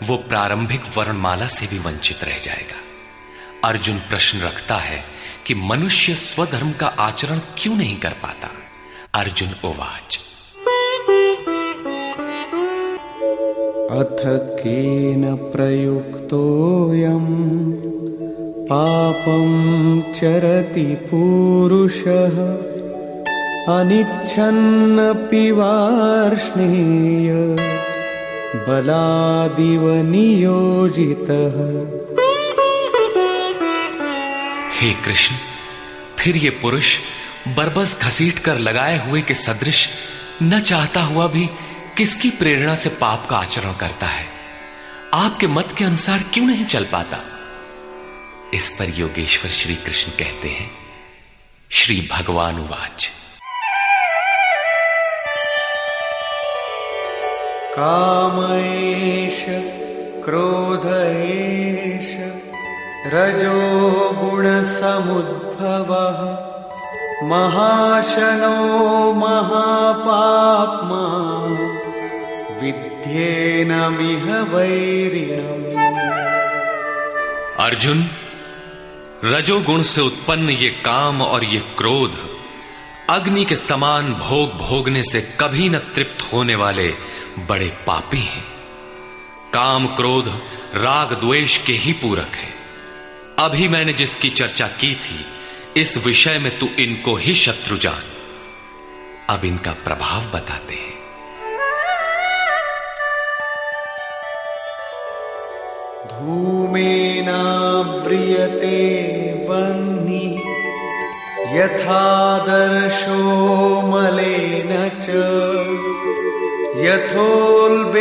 वो प्रारंभिक वर्णमाला से भी वंचित रह जाएगा। अर्जुन प्रश्न रखता है कि मनुष्य स्वधर्म का आचरण क्यों नहीं कर पाता? अर्जुन उवाच अथ केन प्रयुक्तोऽयं पापं चरति पूरुषः अनिच्छन्नपि वार्ष्णेय बलादिव नियोजितः। हे कृष्ण, फिर ये पुरुष बरबस घसीट कर लगाए हुए के सदृश न चाहता हुआ भी किसकी प्रेरणा से पाप का आचरण करता है? आपके मत के अनुसार क्यों नहीं चल पाता? इस पर योगेश्वर श्री कृष्ण कहते हैं, श्री भगवान उवाच। काम एष क्रोध एष रजो गुण समुद्भवः महाशनो महापाप्मा विद्येनमिह वैरिणम्। अर्जुन, रजोगुण से उत्पन्न ये काम और ये क्रोध अग्नि के समान भोग भोगने से कभी न तृप्त होने वाले बड़े पापी हैं। काम क्रोध राग द्वेष के ही पूरक है। अभी मैंने जिसकी चर्चा की थी, इस विषय में तू इनको ही शत्रु जान। अब इनका प्रभाव बताते हैं। धूमेनाव्रियते वह्निः यथादर्शो मलेन च यथोल्बेनावृतो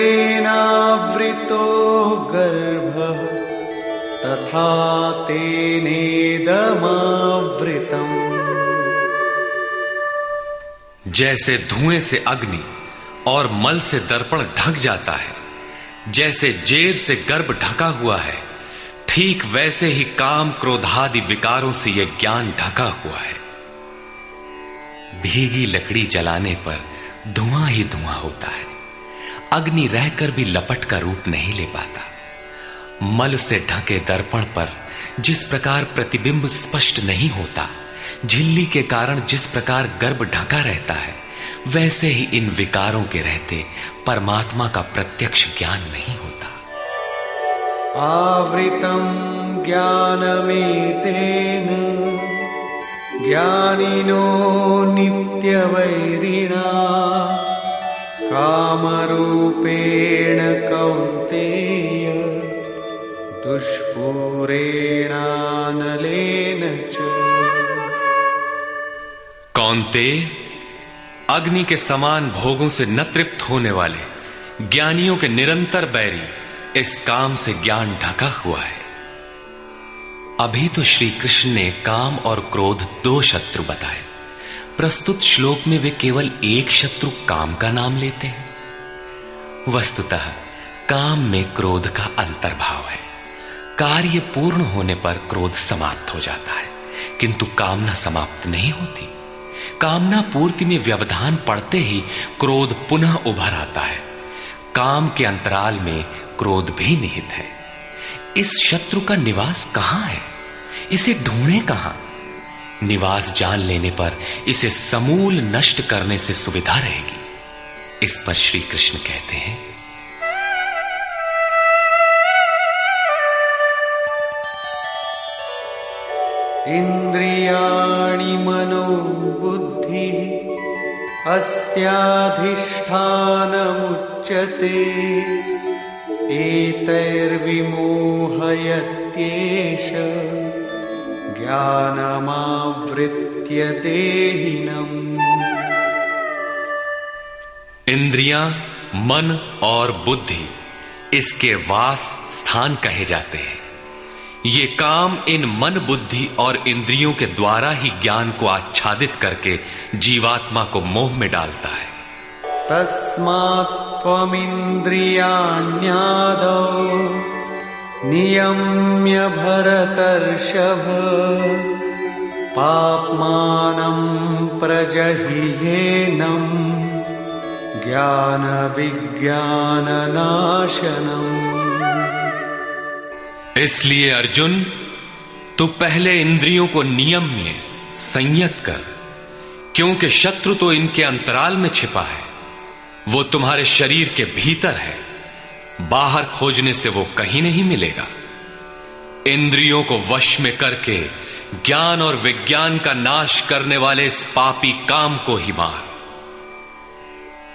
गर्भः तथा तेनेदमावृतम्। जैसे धुएं से अग्नि और मल से दर्पण ढक जाता है, जैसे जेर से गर्भ ढका हुआ है, ठीक वैसे ही काम क्रोधादि विकारों से यह ज्ञान ढका हुआ है। भीगी लकड़ी जलाने पर धुआं ही धुआं होता है। अग्नि रहकर भी लपट का रूप नहीं ले पाता। मल से ढके दर्पण पर जिस प्रकार प्रतिबिंब स्पष्ट नहीं होता, झिल्ली के कारण जिस प्रकार गर्भ ढका रहता है, वैसे ही इन विकारों के रहते परमात्मा का प्रत्यक्ष ज्ञान नहीं होता। आवृतम् ज्ञानमेतेन ज्ञानिनो नित्यवैरिणा कामरूपेण कौन्तेय दुष्पूरेणानलेन च। कौन्तेय, अग्नि के समान भोगों से न तृप्त होने वाले ज्ञानियों के निरंतर बैरी इस काम से ज्ञान ढका हुआ है। अभी तो श्री कृष्ण ने काम और क्रोध दो शत्रु बताए। प्रस्तुत श्लोक में वे केवल एक शत्रु काम का नाम लेते हैं। वस्तुतः काम में क्रोध का अंतर्भाव है। कार्य पूर्ण होने पर क्रोध समाप्त हो जाता है, किंतु कामना समाप्त नहीं होती। कामना पूर्ति में व्यवधान पड़ते ही क्रोध पुनः उभर आता है। काम के अंतराल में क्रोध भी निहित है। इस शत्रु का निवास कहां है? इसे ढूंढे कहां? निवास जान लेने पर इसे समूल नष्ट करने से सुविधा रहेगी। इस पर श्री कृष्ण कहते हैं, इंद्रियाणि मनो बुद्धि अस्याधिष्ठानमुच्यते एतैर्विमोहयत्येष ज्ञानमावृत्य देहिनम्। इंद्रियां, मन और बुद्धि इसके वास स्थान कहे जाते हैं। ये काम इन मन, बुद्धि और इंद्रियों के द्वारा ही ज्ञान को आच्छादित करके जीवात्मा को मोह में डालता है। तस्मात् त्वमिन्द्रियाण्यादौ नियम्य भरतर्षभ पाप्मानं प्रजह्येनं ज्ञान विज्ञाननाशनम्। इसलिए अर्जुन, तू पहले इंद्रियों को नियम में संयत कर, क्योंकि शत्रु तो इनके अंतराल में छिपा है। वो तुम्हारे शरीर के भीतर है, बाहर खोजने से वो कहीं नहीं मिलेगा। इंद्रियों को वश में करके ज्ञान और विज्ञान का नाश करने वाले इस पापी काम को ही मार।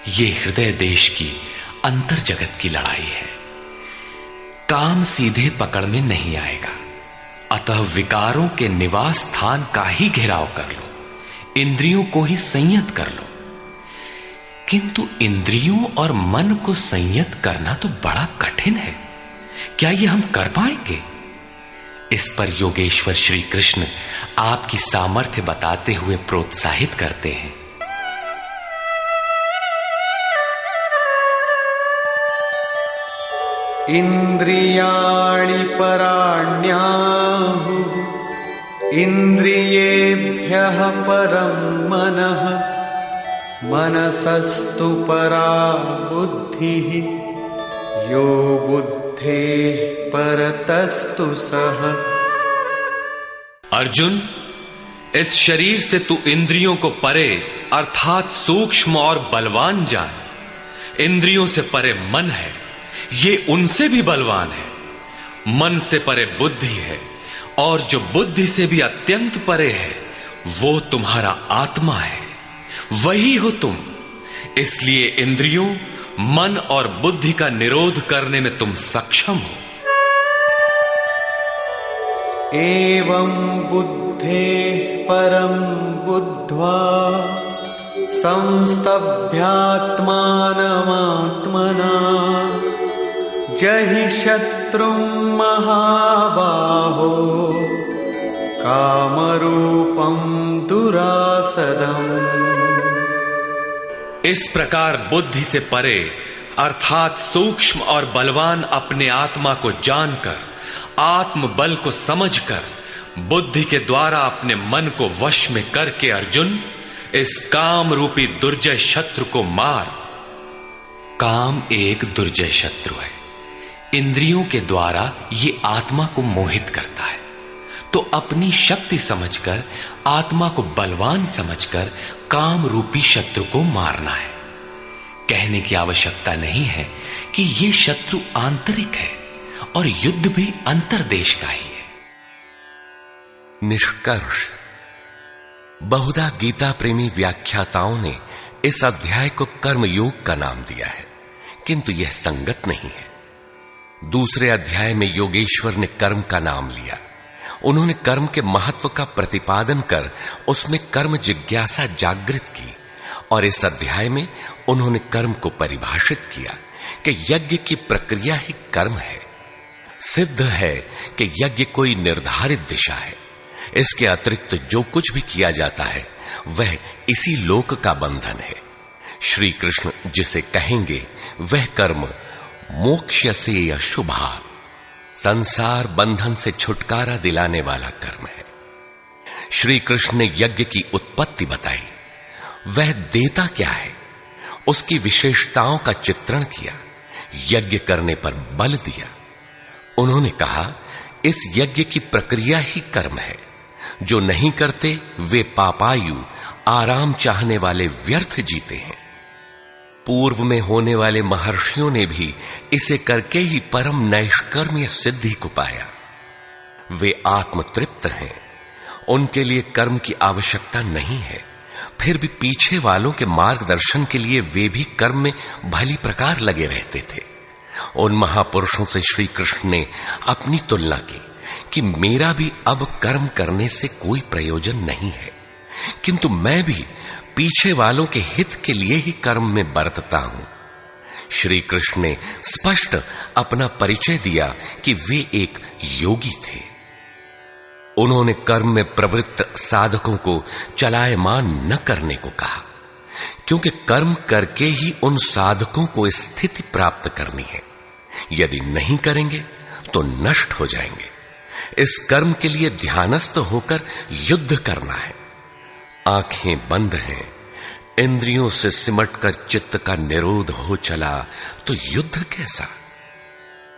ये हृदय देश की अंतर जगत की लड़ाई है। काम सीधे पकड़ में नहीं आएगा, अतः विकारों के निवास स्थान का ही घेराव कर लो, इंद्रियों को ही संयत कर लो। किंतु इंद्रियों और मन को संयत करना तो बड़ा कठिन है। क्या ये हम कर पाएंगे? इस पर योगेश्वर श्री कृष्ण आपकी सामर्थ्य बताते हुए प्रोत्साहित करते हैं। इंद्रियाणि पराण्याहुः इंद्रियेभ्यः परं मनः मनसस्तु परा बुद्धिः यो बुद्धेः परतस्तु सः। अर्जुन, इस शरीर से तू इंद्रियों को परे अर्थात सूक्ष्म और बलवान जान। इंद्रियों से परे मन है, ये उनसे भी बलवान है। मन से परे बुद्धि है, और जो बुद्धि से भी अत्यंत परे है वो तुम्हारा आत्मा है, वही हो तुम। इसलिए इंद्रियों, मन और बुद्धि का निरोध करने में तुम सक्षम हो। एवं बुद्धेः परं बुद्ध्वा संस्तभ्यात्मानमात्मना जहि शत्रुं महाबाहो कामरूपं दुरासदम्। इस प्रकार बुद्धि से परे अर्थात सूक्ष्म और बलवान अपने आत्मा को जानकर, आत्म बल को समझकर, बुद्धि के द्वारा अपने मन को वश में करके अर्जुन, इस काम रूपी दुर्जय शत्रु को मार। काम एक दुर्जय शत्रु है। इंद्रियों के द्वारा ये आत्मा को मोहित करता है, तो अपनी शक्ति समझकर, आत्मा को बलवान समझकर काम रूपी शत्रु को मारना है। कहने की आवश्यकता नहीं है कि ये शत्रु आंतरिक है और युद्ध भी अंतर्देश का ही है। निष्कर्ष, बहुधा गीता प्रेमी व्याख्याताओं ने इस अध्याय को कर्मयोग का नाम दिया है, किंतु यह संगत नहीं है। दूसरे अध्याय में योगेश्वर ने कर्म का नाम लिया। उन्होंने कर्म के महत्व का प्रतिपादन कर उसमें कर्म जिज्ञासा जागृत की, और इस अध्याय में उन्होंने कर्म को परिभाषित किया कि यज्ञ की प्रक्रिया ही कर्म है। सिद्ध है कि यज्ञ कोई निर्धारित दिशा है। इसके अतिरिक्त जो कुछ भी किया जाता है वह इसी लोक का बंधन है। श्री कृष्ण जिसे कहेंगे वह कर्म मोक्ष्यसे अशुभात्, संसार बंधन से छुटकारा दिलाने वाला कर्म है। श्री कृष्ण ने यज्ञ की उत्पत्ति बताई, वह देता क्या है, उसकी विशेषताओं का चित्रण किया, यज्ञ करने पर बल दिया। उन्होंने कहा, इस यज्ञ की प्रक्रिया ही कर्म है। जो नहीं करते वे पापायु, आराम चाहने वाले व्यर्थ जीते हैं। पूर्व में होने वाले महर्षियों ने भी इसे करके ही परम नैष्कर्म्य सिद्धि को पाया। वे आत्मतृप्त हैं, उनके लिए कर्म की आवश्यकता नहीं है। फिर भी पीछे वालों के मार्गदर्शन के लिए वे भी कर्म में भली प्रकार लगे रहते थे। उन महापुरुषों से श्री कृष्ण ने अपनी तुलना की कि मेरा भी अब कर्म करने से कोई प्रयोजन नहीं है, किंतु मैं भी पीछे वालों के हित के लिए ही कर्म में बरतता हूं। श्री कृष्ण ने स्पष्ट अपना परिचय दिया कि वे एक योगी थे। उन्होंने कर्म में प्रवृत्त साधकों को चलायमान न करने को कहा, क्योंकि कर्म करके ही उन साधकों को स्थिति प्राप्त करनी है। यदि नहीं करेंगे तो नष्ट हो जाएंगे। इस कर्म के लिए ध्यानस्थ होकर युद्ध करना है। आंखें बंद हैं, इंद्रियों से सिमटकर चित्त का निरोध हो चला तो युद्ध कैसा।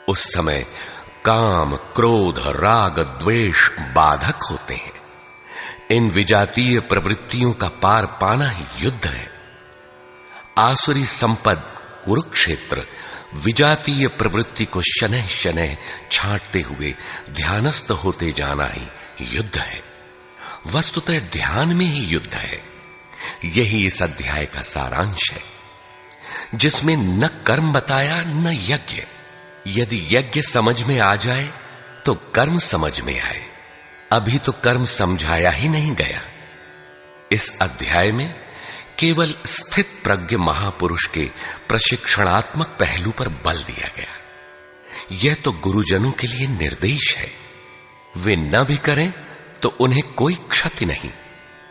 उस समय काम, क्रोध, राग, द्वेष बाधक होते हैं। इन विजातीय प्रवृत्तियों का पार पाना ही युद्ध है। आसुरी संपद कुरुक्षेत्र विजातीय प्रवृत्ति को शनैः शनैः छांटते हुए ध्यानस्थ होते जाना ही युद्ध है। वस्तुतः ध्यान में ही युद्ध है। यही इस अध्याय का सारांश है, जिसमें न कर्म बताया न यज्ञ। यदि यज्ञ समझ में आ जाए तो कर्म समझ में आए। अभी तो कर्म समझाया ही नहीं गया। इस अध्याय में केवल स्थित प्रज्ञ महापुरुष के प्रशिक्षणात्मक पहलू पर बल दिया गया। यह तो गुरुजनों के लिए निर्देश है। वे न भी करें तो उन्हें कोई क्षति नहीं,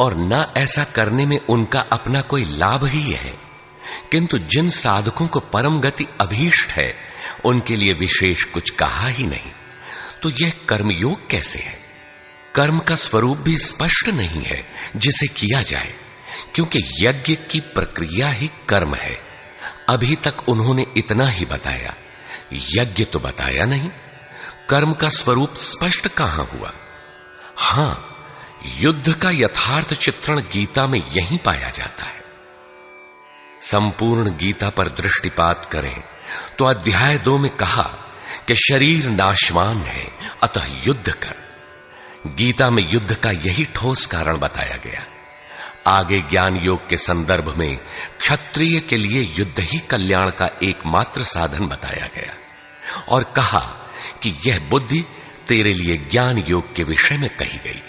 और न ऐसा करने में उनका अपना कोई लाभ ही है। किंतु जिन साधकों को परम गति अभीष्ट है, उनके लिए विशेष कुछ कहा ही नहीं। तो यह कर्मयोग कैसे है? कर्म का स्वरूप भी स्पष्ट नहीं है जिसे किया जाए, क्योंकि यज्ञ की प्रक्रिया ही कर्म है। अभी तक उन्होंने इतना ही बताया, यज्ञ तो बताया नहीं। कर्म का स्वरूप स्पष्ट कहां हुआ? हां, युद्ध का यथार्थ चित्रण गीता में यहीं पाया जाता है। संपूर्ण गीता पर दृष्टिपात करें तो अध्याय 2 में कहा कि शरीर नाशवान है, अतः युद्ध कर। गीता में युद्ध का यही ठोस कारण बताया गया। आगे ज्ञान योग के संदर्भ में क्षत्रिय के लिए युद्ध ही कल्याण का एकमात्र साधन बताया गया, और कहा कि यह बुद्धि तेरे लिए ज्ञान योग के विषय में कही गई।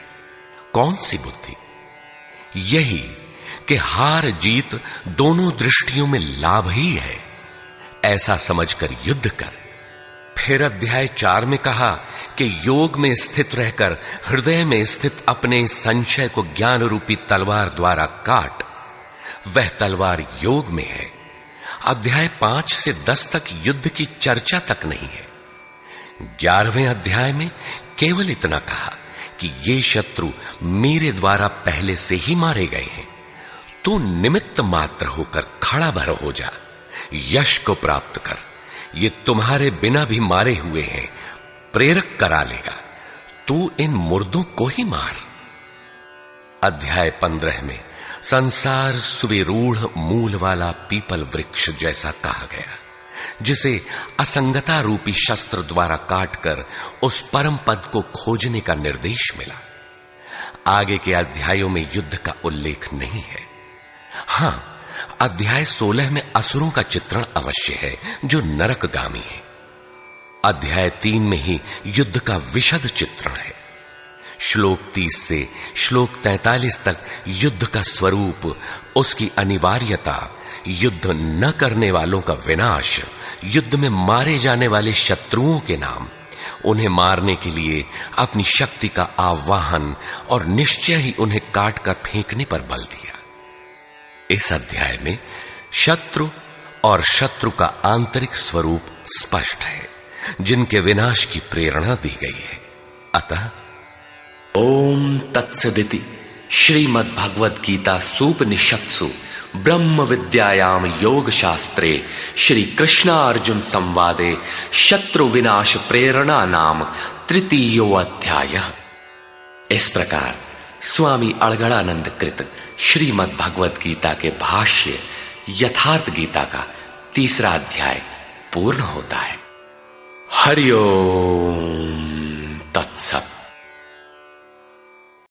कौन सी बुद्धि? यही कि हार जीत दोनों दृष्टियों में लाभ ही है, ऐसा समझकर युद्ध कर। फिर अध्याय 4 में कहा कि योग में स्थित रहकर हृदय में स्थित अपने संशय को ज्ञान रूपी तलवार द्वारा काट। वह तलवार योग में है। अध्याय 5 से 10 तक युद्ध की चर्चा तक नहीं है। 11वें अध्याय में केवल इतना कहा कि ये शत्रु मेरे द्वारा पहले से ही मारे गए हैं। तू निमित्त मात्र होकर खड़ा भर हो जा, यश को प्राप्त कर। ये तुम्हारे बिना भी मारे हुए हैं, प्रेरक करा लेगा। तू इन मुर्दों को ही मार। अध्याय 15 में संसार सुविरूढ़ मूल वाला पीपल वृक्ष जैसा कहा गया, जिसे असंगता रूपी शस्त्र द्वारा काटकर उस परम पद को खोजने का निर्देश मिला। आगे के अध्यायों में युद्ध का उल्लेख नहीं है। हां, अध्याय 16 में असुरों का चित्रण अवश्य है, जो नरकगामी है। अध्याय 3 में ही युद्ध का विशद चित्रण है। श्लोक 30 से श्लोक 43 तक युद्ध का स्वरूप, उसकी अनिवार्यता, युद्ध न करने वालों का विनाश, युद्ध में मारे जाने वाले शत्रुओं के नाम, उन्हें मारने के लिए अपनी शक्ति का आह्वान और निश्चय ही उन्हें काटकर फेंकने पर बल दिया। इस अध्याय में शत्रु और शत्रु का आंतरिक स्वरूप स्पष्ट है, जिनके विनाश की प्रेरणा दी गई है। अतः ओम तत्सदिति श्रीमद् भगवद गीता सूपनिषत्सु ब्रह्म विद्यायाम योग शास्त्रे श्री कृष्णार्जुन संवादे शत्रु विनाश प्रेरणा नाम तृतीयो अध्याय। इस प्रकार स्वामी अड़गड़ानंद कृत श्रीमद् भगवद गीता के भाष्य यथार्थ गीता का 3रा अध्याय पूर्ण होता है। हरि ओम तत्सत।